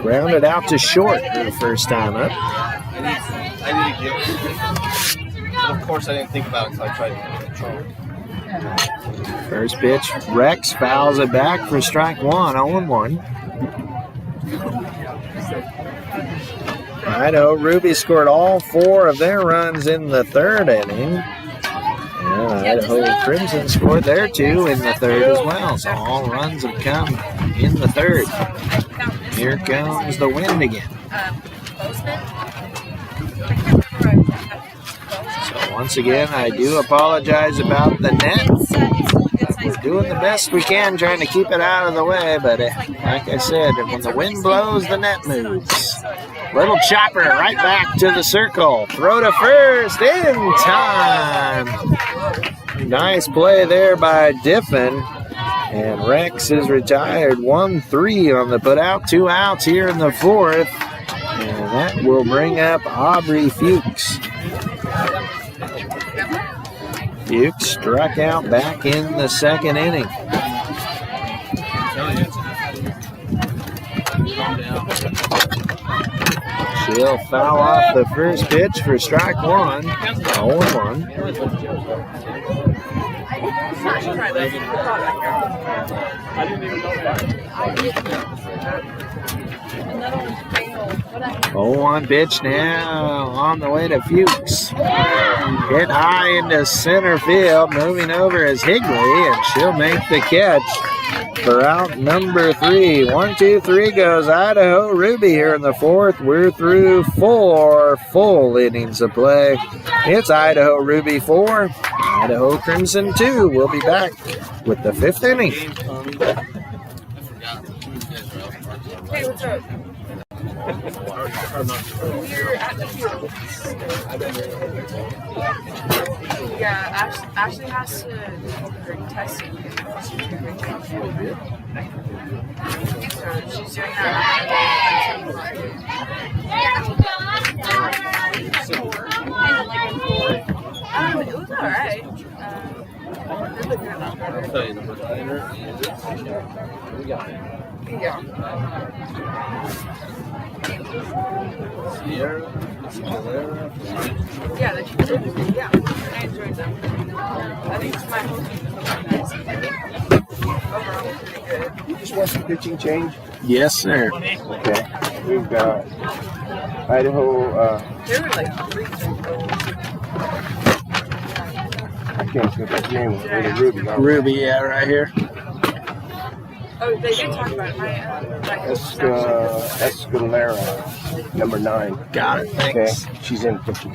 grounded out to short for the first time up. I need to give it. But of course, I didn't think about it until I tried to control. First pitch, Rex fouls it back for strike 1, 0-1. Idaho Ruby scored all 4 of their runs in the third inning. And Idaho Crimson scored their 2 in the third as well. So all runs have come in the third. Here comes the wind again. So once again, I do apologize about the net. we're doing the best we can trying to keep it out of the way, but like I said, when the wind blows, the net moves. Little chopper right back to the circle. Throw to first in time. Nice play there by Diffin. And Rex is retired. 1-3 on the putout. 2 outs here in the 4th. And that will bring up Aubrey Fuchs. Fuchs struck out back in the 2nd inning. She'll foul off the first pitch for strike 1. 0-1. Oh, 1 pitch now on the way to Fuchs. Hit high into center field. Moving over is Higley, and she'll make the catch for out number 3. 1, 2, 3 goes Idaho Ruby here in the 4th. We're through 4 full innings of play. It's Idaho Ruby 4, Idaho Crimson 2. We'll be back with the 5th inning. Hey, what's up? We're at the field. Yeah, Ashley has to drink testing. So she's doing that. It was alright. I'll tell you the provider we got it. Yeah. Sierra, Escalera. Yeah, yeah. I enjoyed them. I think my whole team is overall pretty good. You just want some pitching change? Yes, sir. Okay. We've got Idaho. There were like 3 I can't think of his name. Ruby. Ruby, yeah, right here. Oh, they did talk about it. My Escalera, number 9. Got it. Okay. Thanks. She's in pitching.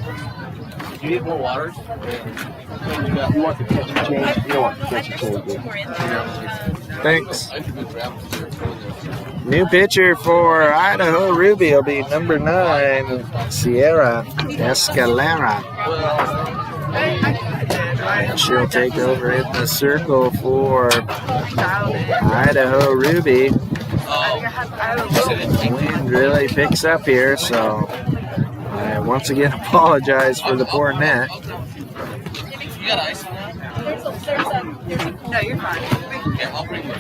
You need more waters? You want the pitching change? You don't want the pitching change. Do you? Thanks. I should be traveling here. New pitcher for Idaho Ruby will be number 9, Sierra Escalera. And she'll take over in the circle for Idaho Ruby. Wind really picks up here, so I once again apologize for the poor net. You got ice in there? No, you're fine. Yeah, I'll bring it.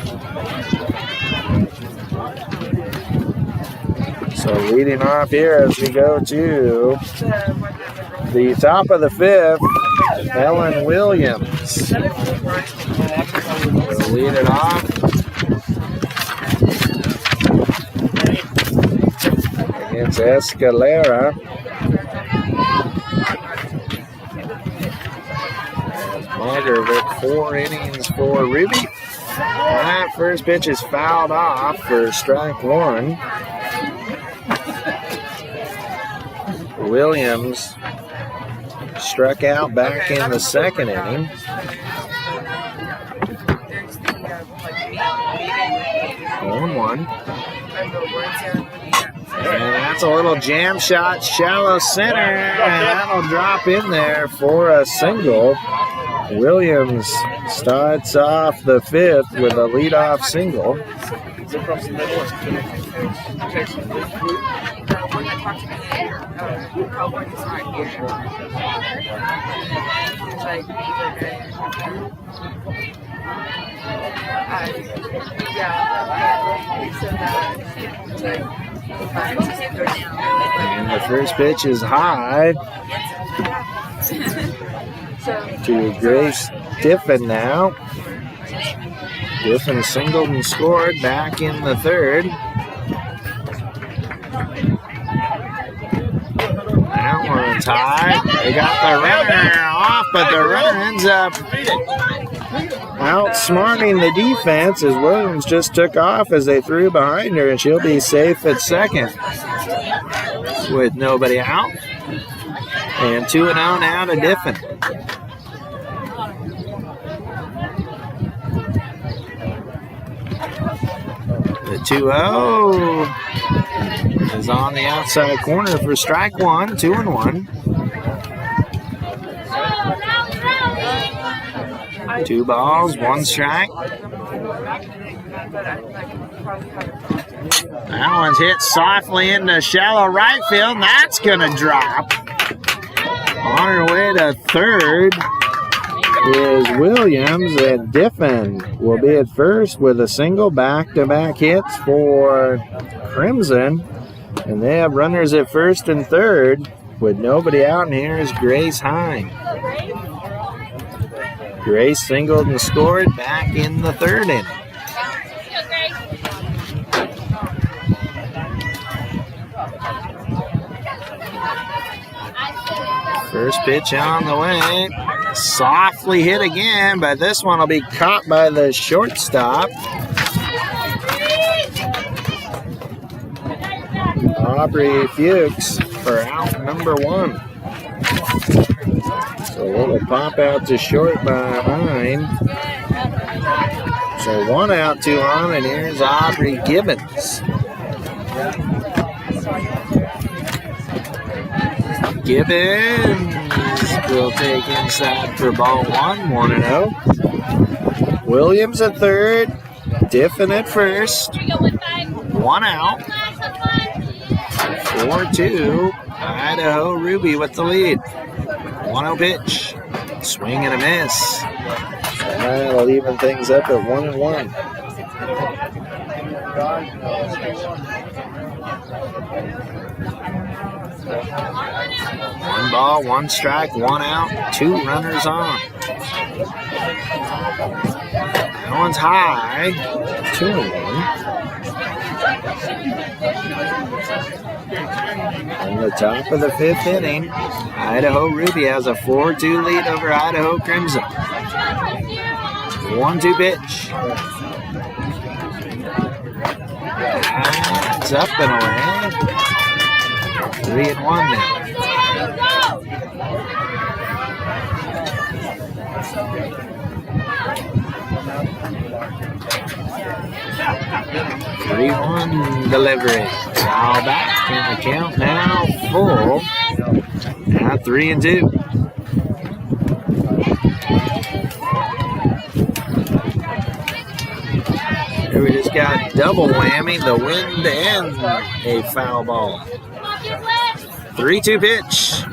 So leading off here as we go to the top of the 5th, Ellen Williams will lead it off. Against Escalera. Mager with 4 innings for Ruby. That first pitch is fouled off for strike 1. Williams struck out back in the 2nd inning. And 1. And that's a little jam shot, shallow center, and that'll drop in there for a single. Williams starts off the 5th with a leadoff single. And the first pitch is high to Grace Diffin now. Diffin singled and scored back in the 3rd. That one's high. They got the runner off, but the runner ends up outsmarting the defense as Williams just took off as they threw behind her, and she'll be safe at 2nd with nobody out. And 2-0 now to Diffin. The 2-0 is on the outside corner for strike one, 2-1. 2 balls, 1 strike. That one's hit softly into shallow right field, and that's going to drop. On her way to third is Williams, and Diffin will be at first with a single. Back-to-back hits for Crimson, and they have runners at first and third with nobody out, and here is Grace Hine. Grace singled and scored back in the third inning. First pitch on the way. Softly hit again, but this one will be caught by the shortstop. Aubrey Fuchs for out number 1. So a little pop out to short by Hine. So 1 out, 2 on, and here's Aubrey Gibbons. Gibbons will take inside for ball 1, 1-0. Williams at third, Diffin at first. 1 out. 4-2. Idaho Ruby with the lead. 1-0 pitch. Swing and a miss. That'll even things up at 1-1. One ball, 1 strike, 1 out, 2 runners on. That one's high. 2-1. In the top of the 5th inning, Idaho Ruby has a 4-2 lead over Idaho Crimson. 1-2 pitch. It's up and away. 3-1 now. 3-1 delivery. Foul back in the count now full. Now 3-2. Here we just got double whammy, the wind and a foul ball. 3-2 pitch.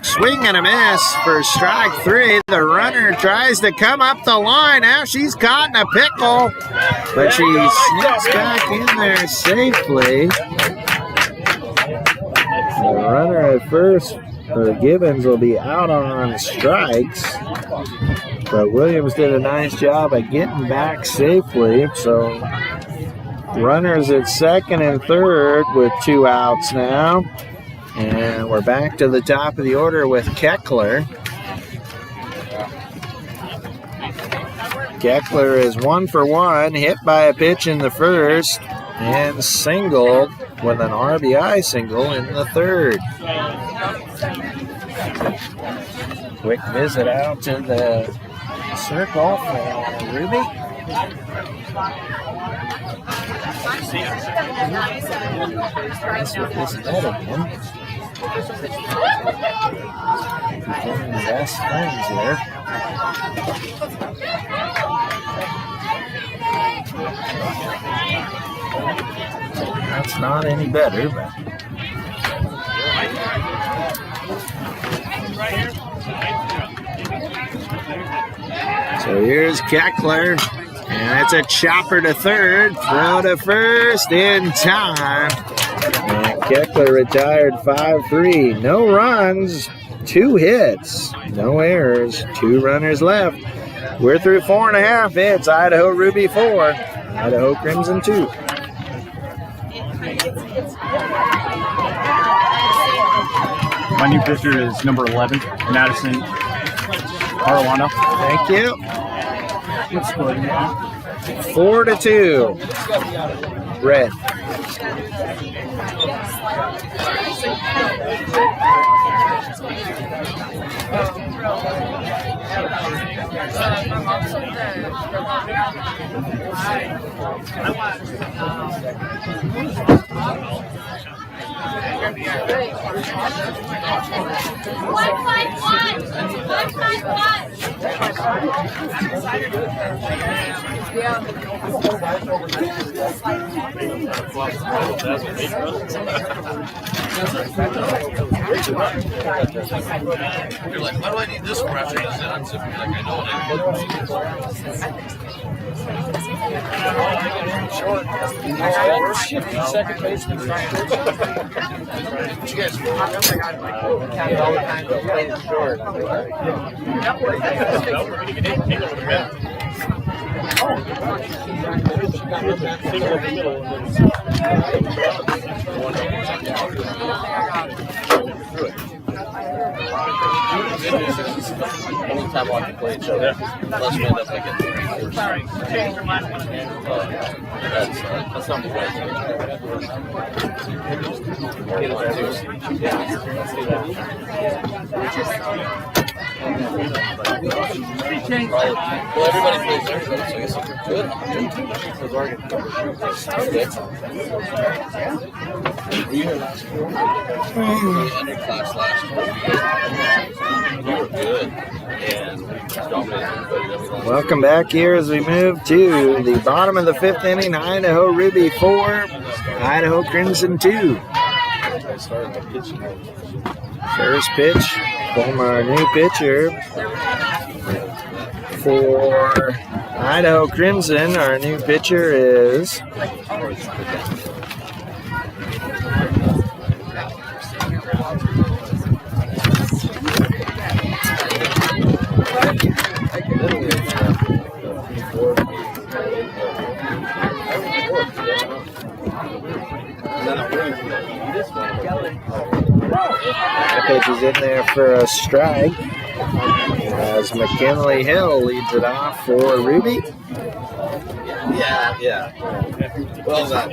Swing and a miss for strike 3. The runner tries to come up the line. Now she's caught in a pickle, but she sneaks back in there safely. The runner at first, or Gibbons, will be out on strikes, but Williams did a nice job of getting back safely. So runners at second and third with 2 outs now. And we're back to the top of the order with Keckler. Keckler is 1 for 1, hit by a pitch in the first, and singled with an RBI single in the third. Quick visit out to the circle for Ruby. Nice with this net again. Becoming the best friends there. That's not any better, but so here's Keckler, and it's a chopper to third, throw to first in time. And Keckler retired 5-3. No runs, 2 hits, no errors, 2 runners left. We're through 4.5. It's Idaho Ruby 4, Idaho Crimson 2. My new pitcher is number 11, Madison Caruana. Thank you. 4-2. Red. You're like, why do I need this for after he's done? So you're like, I know Second baseman. what you guys do. Anytime I can play each other, unless we end up like that's not well, everybody plays everybody, so I guess if you're good, were you here last year? Underclass last year. You were good, and we dominated everybody that we lost. Welcome back here as we move to the bottom of the 5th inning. Idaho Ruby 4, Idaho Crimson 2. First pitch from our new pitcher for Idaho Crimson. Our new pitcher is the pitch is in there for a strike as McKinley Hill leads it off for Ruby. Yeah. Well, that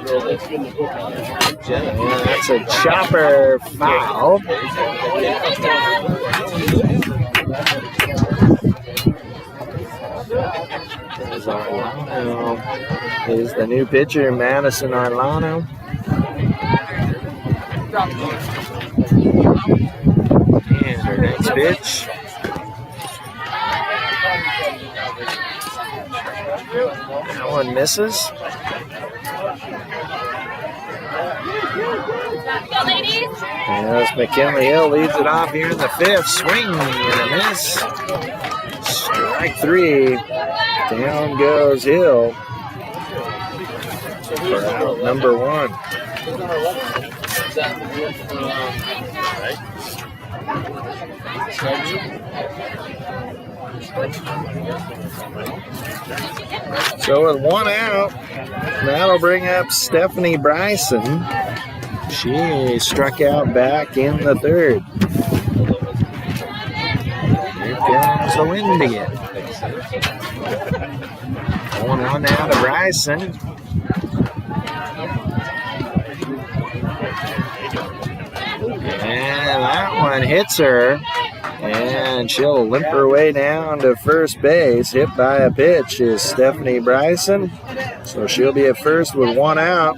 girl is Jenna. And that's a chopper foul. As Arlano is the new pitcher, Madison Arlano. And our next pitch. That one misses. As McKinley Hill leads it off here in the 5th. Swing and a miss. Strike 3. Down goes Hill for out number 1. So with 1 out, that'll bring up Stephanie Bryson. She struck out back in the 3rd. Here comes the wind again. 1-1 now to Bryson. And that one hits her. And she'll limp her way down to first base. Hit by a pitch is Stephanie Bryson. So she'll be at first with 1 out.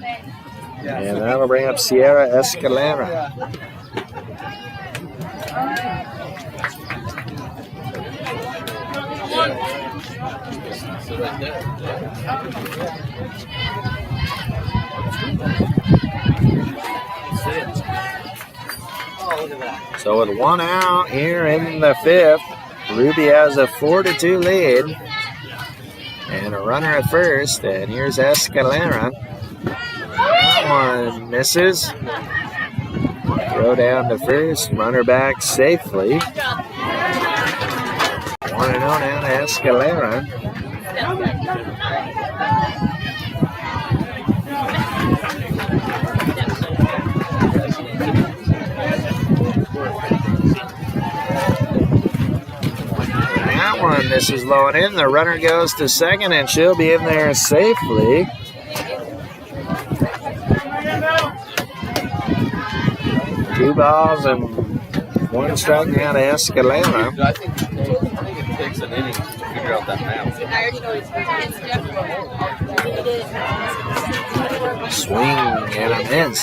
And that'll bring up Sierra Escalera. So with 1 out here in the 5th, Ruby has a 4-2 lead. And a runner at first. And here's Escalera. That one misses. Throw down to first. Runner back safely. 1-0 now to Escalera. one. This is low and in. The runner goes to second, and she'll be in there safely. Two balls and one strike now to Escalera. I think it takes an inning to figure out that map. Swing and a miss.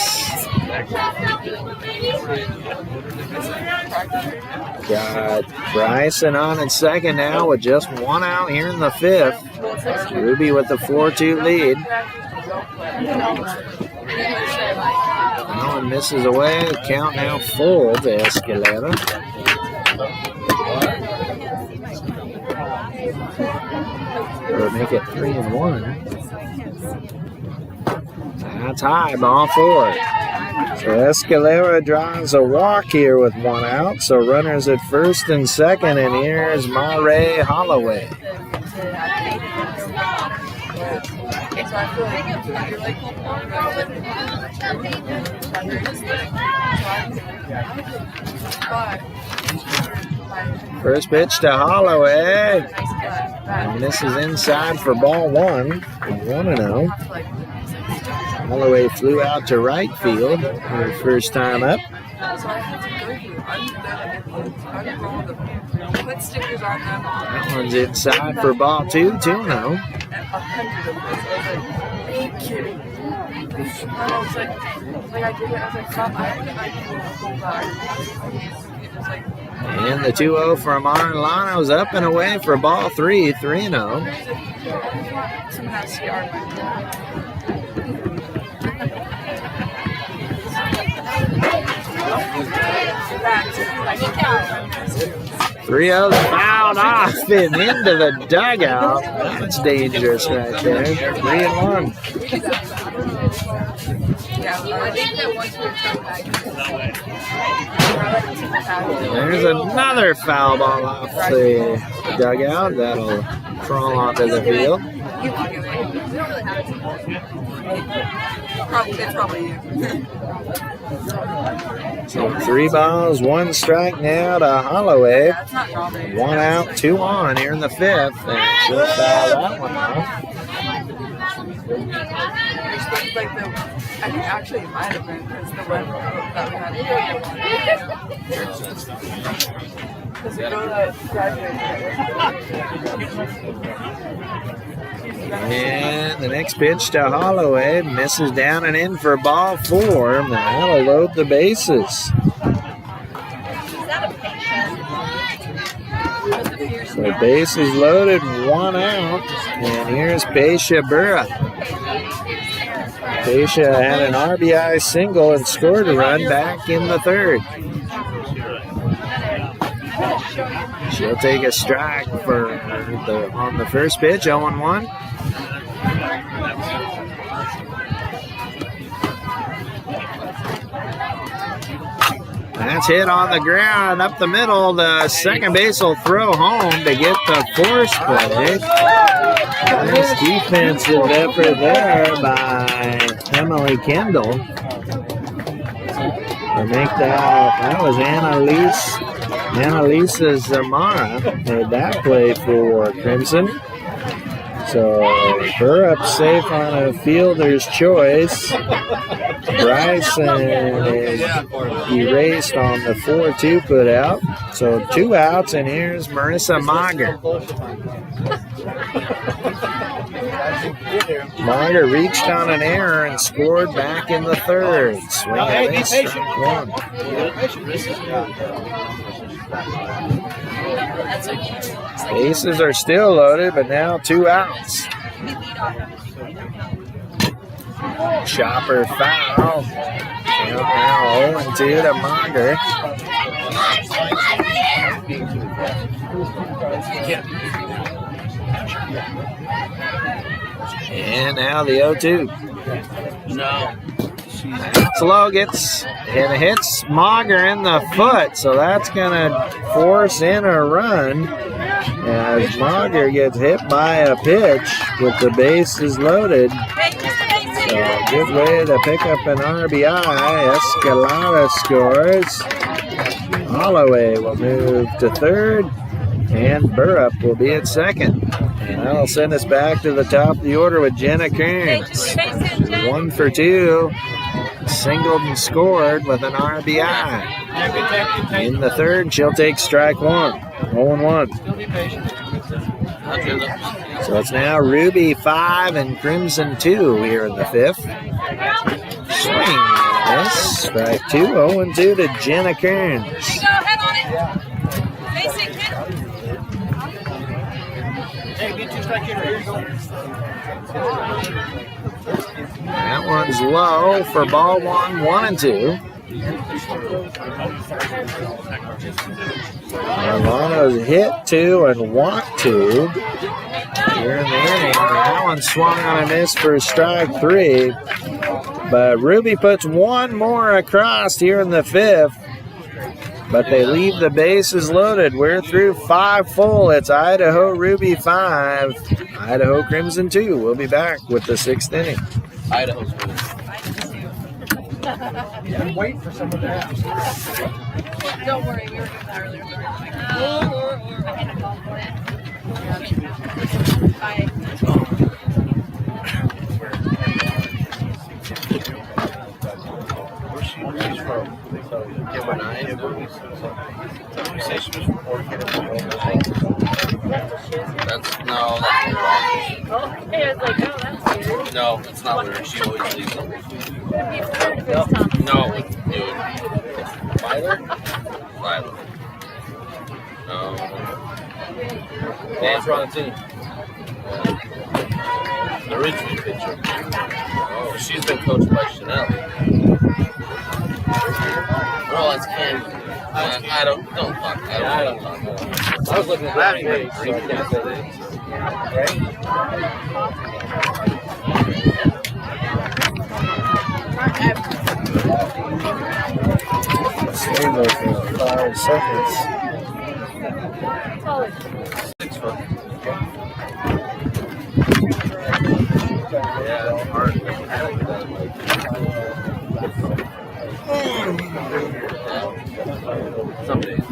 Got Bryson on at second now with just one out here in the fifth. Ruby with the 4-2 lead. Allen misses away. The count now full to Escalera. Or make it 3-1. That's high, ball 4. So Escalera draws a walk here with one out. So runners at first and second, and here's Marae Holloway. First pitch to Holloway. And this is inside for ball 1. 1-0. Holloway flew out to right field her first time up. That one's inside for ball 2. 2-0. And the 2-0 from Arlano's up and away for ball 3. 3-0. Rio's fouled off and into the dugout. That's dangerous right there. 3-1. There's another foul ball off the dugout. That'll crawl onto the field. Probably you. So 3 balls, 1 strike now to Holloway. 1 out, 2 on here in the 5th. And she'll foul that one off. I think actually it might have been because the one that we had. Because we go to And the next pitch to Holloway misses down and in for ball 4. And that'll load the bases. So bases loaded, 1 out. And here's Paisha Burra. Paisha had an RBI single and scored a run back in the 3rd. She'll take a strike on the first pitch, 0-1. That's hit on the ground up the middle. The second base will throw home to get the force play. Nice defensive effort there by Emily Kendall. To make that was Annalisa Zamara made that play for Crimson. So her up safe on a fielder's choice. Bryson is erased on the 4-2 put out. So 2 outs, and here's Marissa Mager. Mager reached on an error and scored back in the 3rd. Swing and miss, strike 1. Bases are still loaded, but now 2 outs. Chopper foul. Now 0-2 to Mager. And now the 0-2. No. That's low, gets and hits Mager in the foot, so that's going to force in a run as Mager gets hit by a pitch with the bases loaded. So good way to pick up an RBI. Escalada scores. Holloway will move to 3rd. And Burrup will be at second. And that'll send us back to the top of the order with Jenna Kearns. 1 for 2. Singled and scored with an RBI. In the third, she'll take strike 1. 0-1. So it's now Ruby 5 and Crimson 2 here in the fifth. Swing. Miss. Strike 2. 0-2 to Jenna Kearns. There you go, head on it. Basic hit. That one's low for ball 1, 1-2. Armano's hit 2 and want 2 here in the inning. That one swung on a miss for strike 3. But Ruby puts one more across here in the fifth. But they leave the bases loaded. We're through 5 full. It's Idaho Ruby 5, Idaho Crimson 2. We'll be back with the 6th inning. Idaho's winning. Wait for someone to ask. Don't worry, we were doing that earlier. Bye. She's from Kimber 9. You say she was from Fort That's wrong. Okay, I was like, oh, that's weird. No, that's not weird. She always leaves them. No, dude. Violet? Violet. No. Dan's on the team. The original pitcher. Oh, she's been coached by Chanel. Well, that's Candy. I don't talk. I don't talk. I was looking at that page, so I can't say that. Right? Stay there for 5 seconds. 6 foot. Yeah, it's hard. Some days.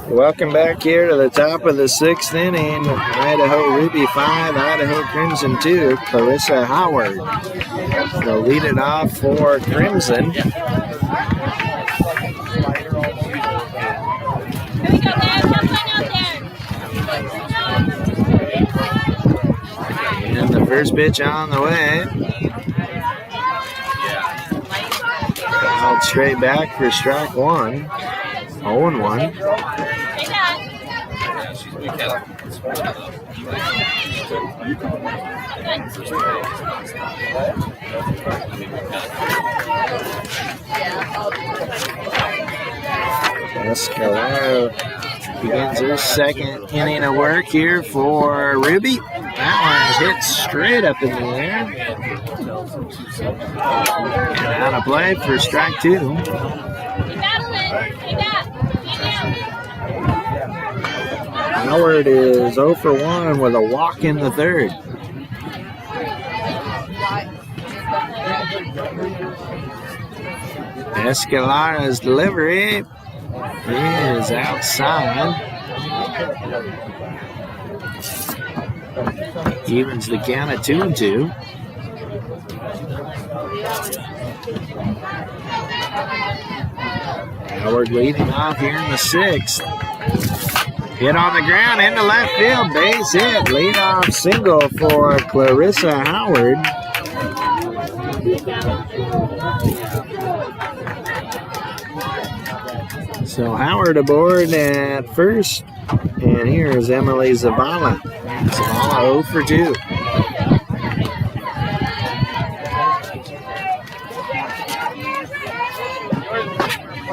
Welcome back here to the top of the 6th inning. Idaho Ruby 5, Idaho Crimson 2. Clarissa Howard will lead it off for Crimson. And the first pitch on the way. Out straight back for strike 1. 0-1. Yeah, she's weak at Escalera begins her 2nd inning of work here for Ruby. That one's hit straight up in the air. And out of play for strike 2. Howard is 0 for 1 with a walk in the third. Escalera's delivery is outside. Evens the count at 2-2. Howard leading off here in the 6th. Hit on the ground into left field. Base hit. Leadoff single for Clarissa Howard. So Howard aboard at first. And here is Emily Zavala. Zavala 0 for 2.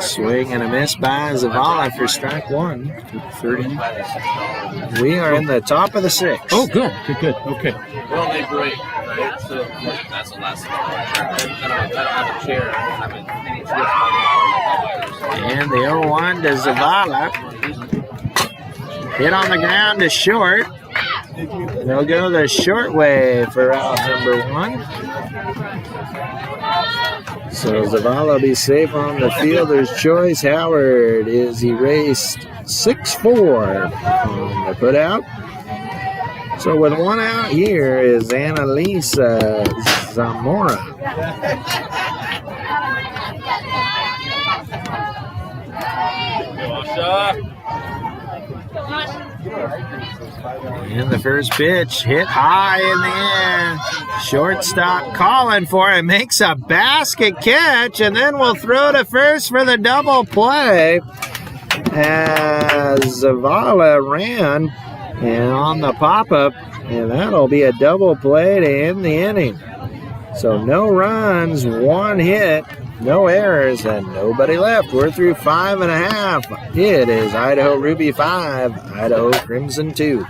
Swing and a miss by Zavala for strike 1. 30. We are in the top of the 6th. Oh, good. Good. Okay. Well, they break, right? So that's the last thing. I don't have a chair. And the 0-1 to Zavala. Hit on the ground to short. They'll go the short way for out number 1. So Zavala will be safe on the fielder's choice. Howard is erased 6-4 on the putout. So with one out here is Annalisa Zamora. And the first pitch hit high in the end. Shortstop calling for it. Makes a basket catch and then we'll throw to first for the double play as Zavala ran and on the pop-up, and that'll be a double play to end the inning. So no runs, one hit, no errors, and nobody left. We're through 5.5. It is Idaho Ruby 5, Idaho Crimson 2.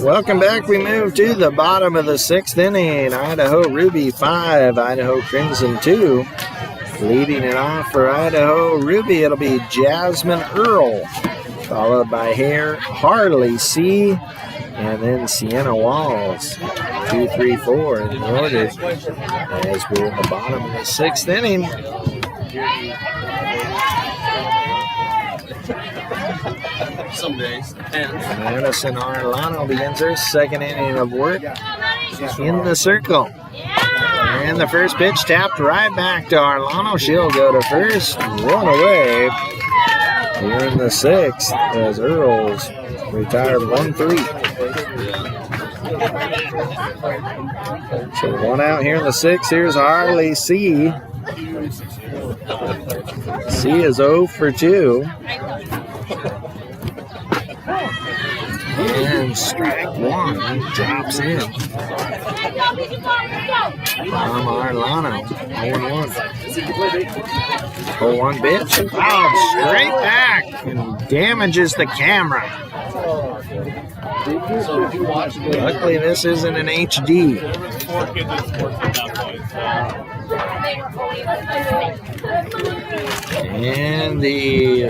Welcome back. We move to the bottom of the 6th inning. Idaho Ruby 5, Idaho Crimson 2. Leading it off for Idaho Ruby, it'll be Jasmine Earl, followed by Harley C, and then Sienna Walls. 2, 3, 4 in order as we're in the bottom of the 6th inning. Some days. Madison Arlano begins her 2nd inning of work in the circle. And the first pitch tapped right back to Arlano. She'll go to first, run away here in the 6th as Earls retired 1-3. So one out here in the 6th. Here's Harley C. C is 0 for 2. And strike one drops in from Arlano. 0-1. 0-1 pitch. Oh, straight back and damages the camera. Luckily, this isn't an HD. And the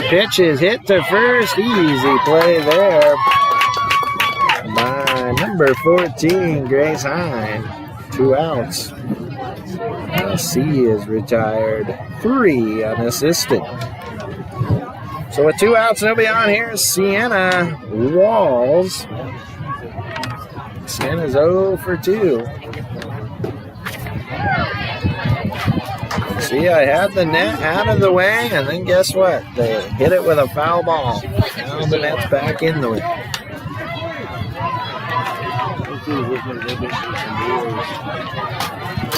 pitch is hit to first. Easy play there by number 14, Grace Hine. 2 outs. C is retired 3 unassisted. So with 2 outs, nobody on here, Sienna Walls. Sienna's 0 for 2. See, I had the net out of the way, and then guess what? They hit it with a foul ball. Now the net's back in the way.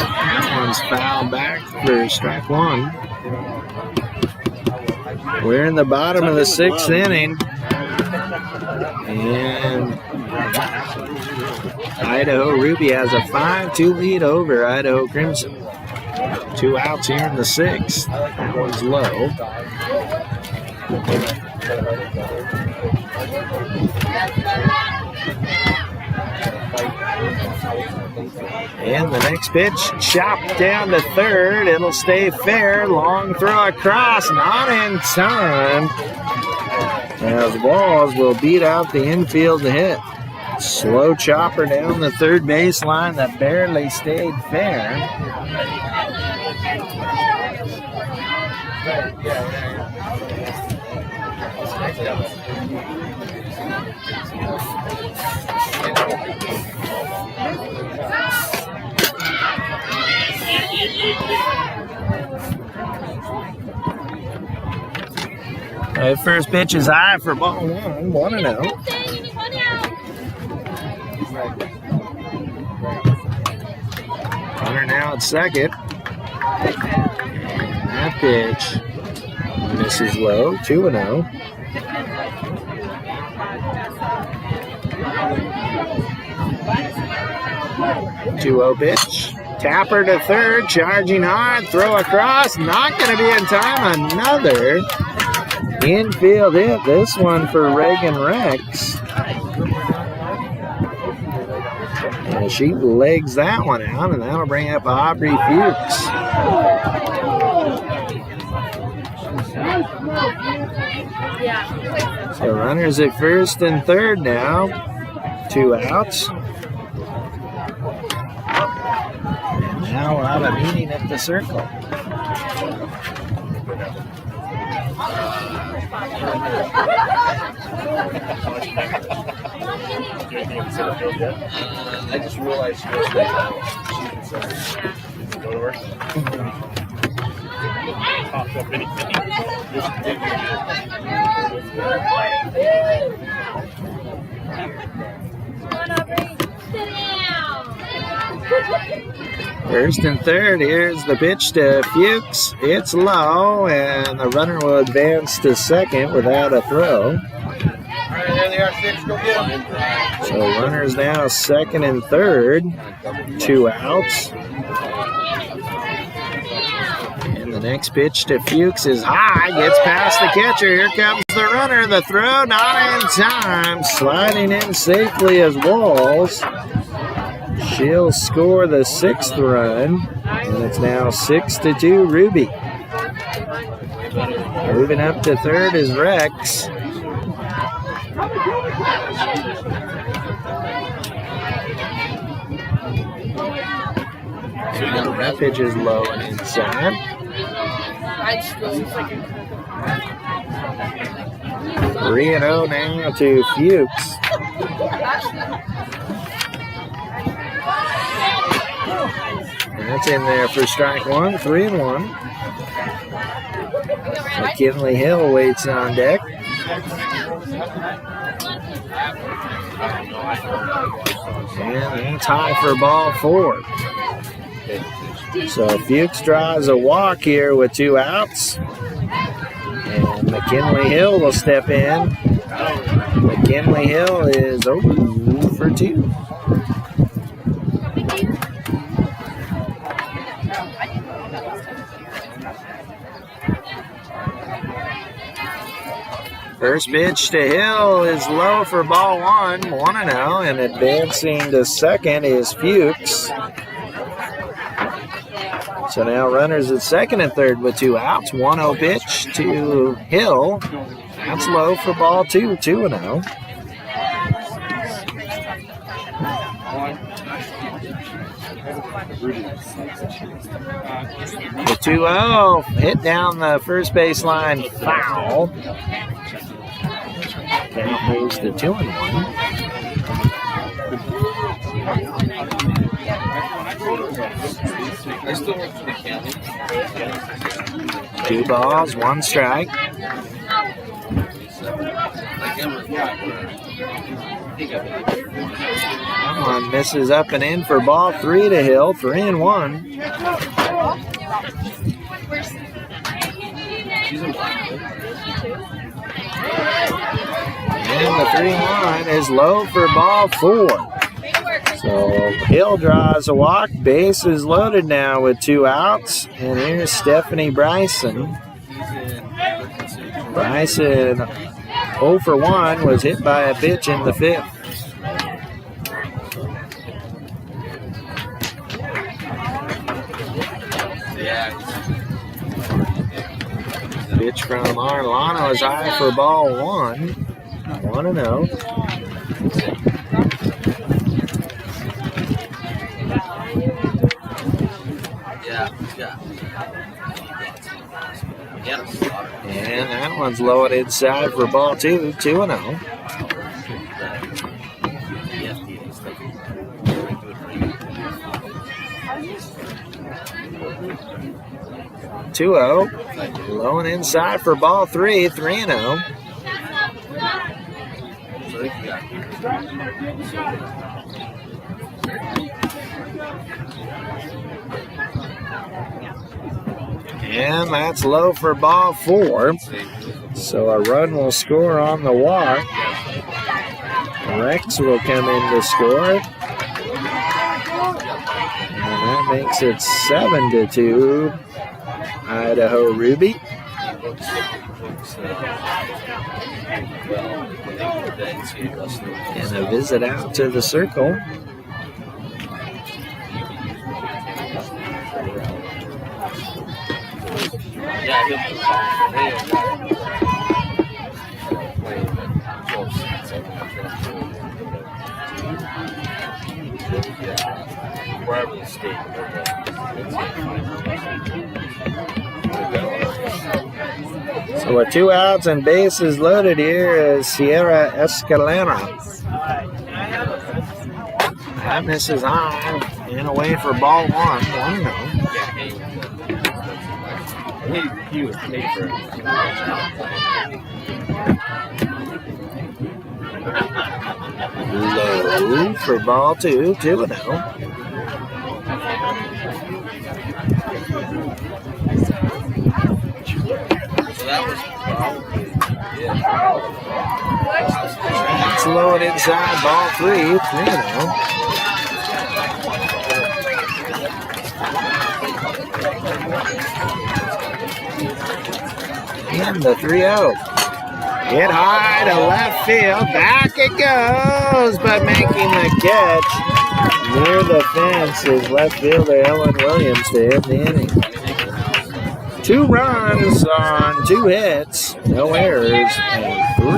That one's fouled back for strike one. We're in the bottom of the 6th inning. And Idaho Ruby has a 5-2 lead over Idaho Crimson. 2 outs here in the 6th. One's low. And the next pitch, chopped down to third. It'll stay fair. Long throw across, not in time. As Walls will beat out the infield to hit. Slow chopper down the third baseline that barely stayed fair. First pitch is high for ball one, 1-0. Runner now at second. And that pitch misses low, 2-0. Two-0 pitch. Tapper to third, charging hard, throw across, not going to be in time. Another infield hit, this one for Reagan Rex. And she legs that one out, and that'll bring up Aubrey Fuchs. So runners at first and third now. 2 outs. And now we'll have a meeting at the circle. I just realized she was there. Go to work. Popped up any just did First and third, here's the pitch to Fuchs. It's low, and the runner will advance to second without a throw. All right, there they are, Fuchs. Go get them. So runners now second and third, 2 outs. And the next pitch to Fuchs is high, gets past the catcher. Here comes the runner. The throw not in time. Sliding in safely as Walls. She'll score the 6th run, and it's now 6-2 Ruby. Moving up to third is Rex. That pitch is low and inside. 3-0 now to Fuchs. That's in there for strike one, 3-1. McKinley Hill waits on deck. And it's high for ball 4. So Fuchs draws a walk here with 2 outs. And McKinley Hill will step in. McKinley Hill is 0 for 2. First pitch to Hill is low for ball 1, 1-0, and advancing to second is Fuchs. So now runners at second and third with 2 outs. 1-0 pitch to Hill. That's low for ball 2, 2-0. The 2-0 hit down the first base line, foul. Now moves to 2-1. I still work for the county. 2 balls, 1 strike. That one misses up and in for ball 3 to Hill, 3-1. And the 3-1 is low for ball 4. So Hill draws a walk. Base is loaded now with 2 outs. And here's Stephanie Bryson. Bryson 0 for 1 was hit by a pitch in the 5th. Pitch from Arlano is high for ball 1. 1-0. And that one's lowered inside for ball 2, 2-0. 2-0. Low and inside for ball 3, 3-0. And that's low for ball 4. So a run will score on the walk. Rex will come in to score. And that makes it 7-2. Idaho Ruby. And a visit out to the circle. Wherever the state. So with 2 outs and bases loaded here is Sierra Escalera. That misses high and away for ball 1. 1-0. He was paid for it. Low for ball 2. 2-0. It's low and inside, ball 3, 3-0. And the 3-0. Hit high to left field, back it goes, but making the catch near the fence is left fielder Ellen Williams to end the inning. 2 runs on 2 hits, no errors, and 3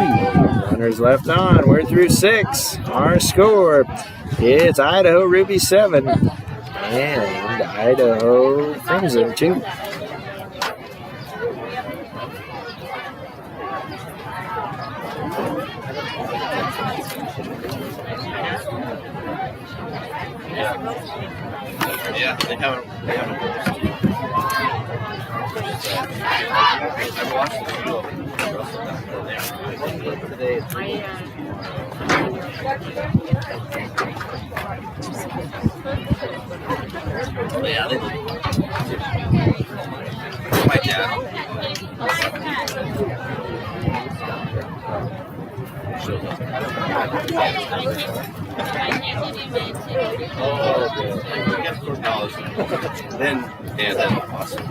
runners left on. We're through 6. Our score is Idaho Ruby 7 and Idaho Crimson 2. Yeah, they haven't I've watched the field. Today. Yeah, they did. My dad. Then awesome.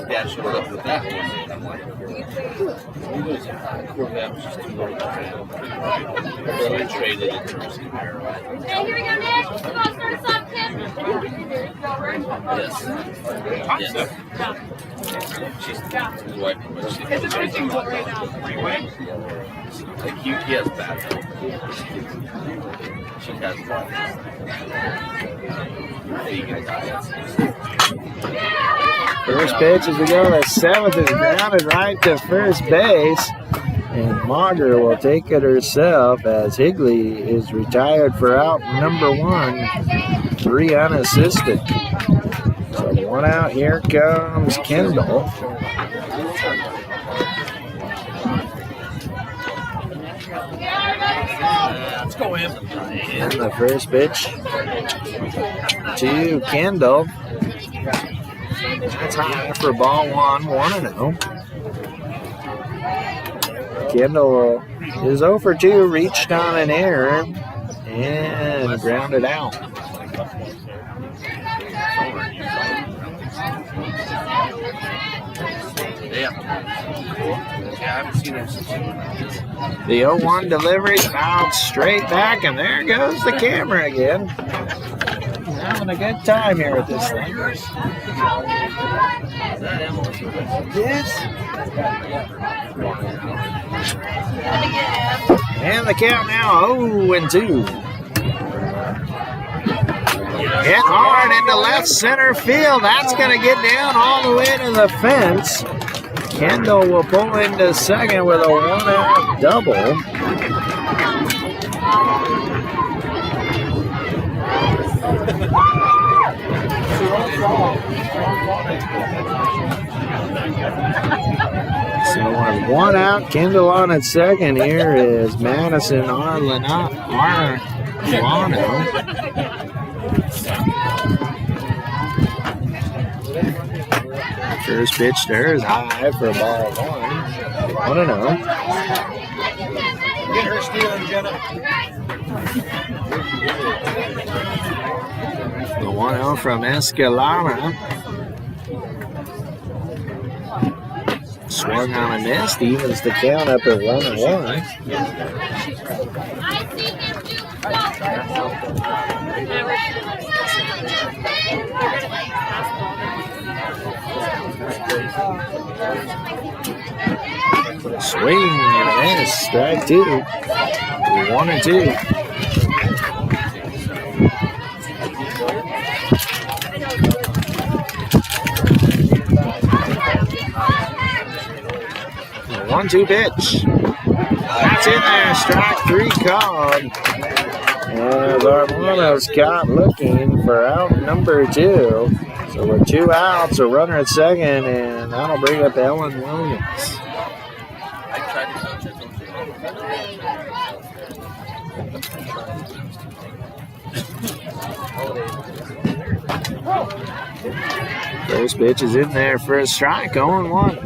Dad showed up with that one. I'm like, Corvette was just too low. So they traded it to Jersey. Hey, here we go, Nick. Come on, start us off, Kim. Yes. She's his wife, but she's It's a fishing boat right now. like he has bad. She has bad. Vegan diets. First pitch as we go to 7th is grounded right to first base. And Mager will take it herself as Higley is retired for out number 1. 3 unassisted. So 1 out. Here comes Kendall. Let's go in. And the first pitch to Kendall. That's high for ball 1, 1-0. Kendall is 0 for 2, reached on an error, and grounded out. Yeah, I haven't seen him since. The 0-1 delivery bounced straight back, and there goes the camera again. Having a good time here with this thing. Yes. And the count now 0-2. Hit hard into left center field. That's going to get down all the way to the fence. Kendall will pull into second with a 1-out double. So with one out, Kendall on at second. Here is Madison Arlano. First pitch to her is high for a ball one. 1-0. Get her stealing, Jenna. The 1-0 from Escalana. Swung on a miss, evens the count up at 1-1. Swing and a miss, strike two. 1-2. The 1-2 pitch. That's in there. Strike three called. As Armano's caught looking for out number two. So with two outs, a runner at second, and that'll bring up Ellen Williams. First pitch is in there for a strike, 0-1.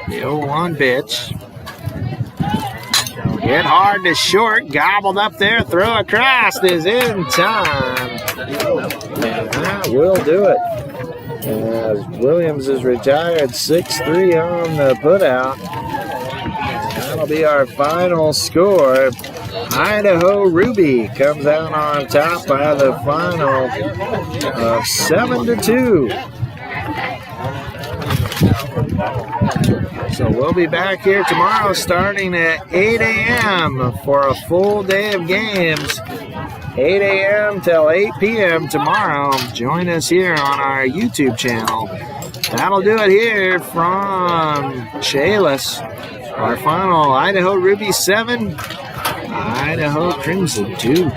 The 0-1 pitch. Hit hard to short, gobbled up there, throw across is in time. And that will do it. As Williams is retired 6-3 on the putout. That'll be our final score. Idaho Ruby comes out on top by the final of 7-2. So we'll be back here tomorrow starting at 8 a.m. for a full day of games. 8 a.m. till 8 p.m. tomorrow. Join us here on our YouTube channel. That'll do it here from Chehalis. Our final Idaho Ruby 7, Idaho Crimson 2.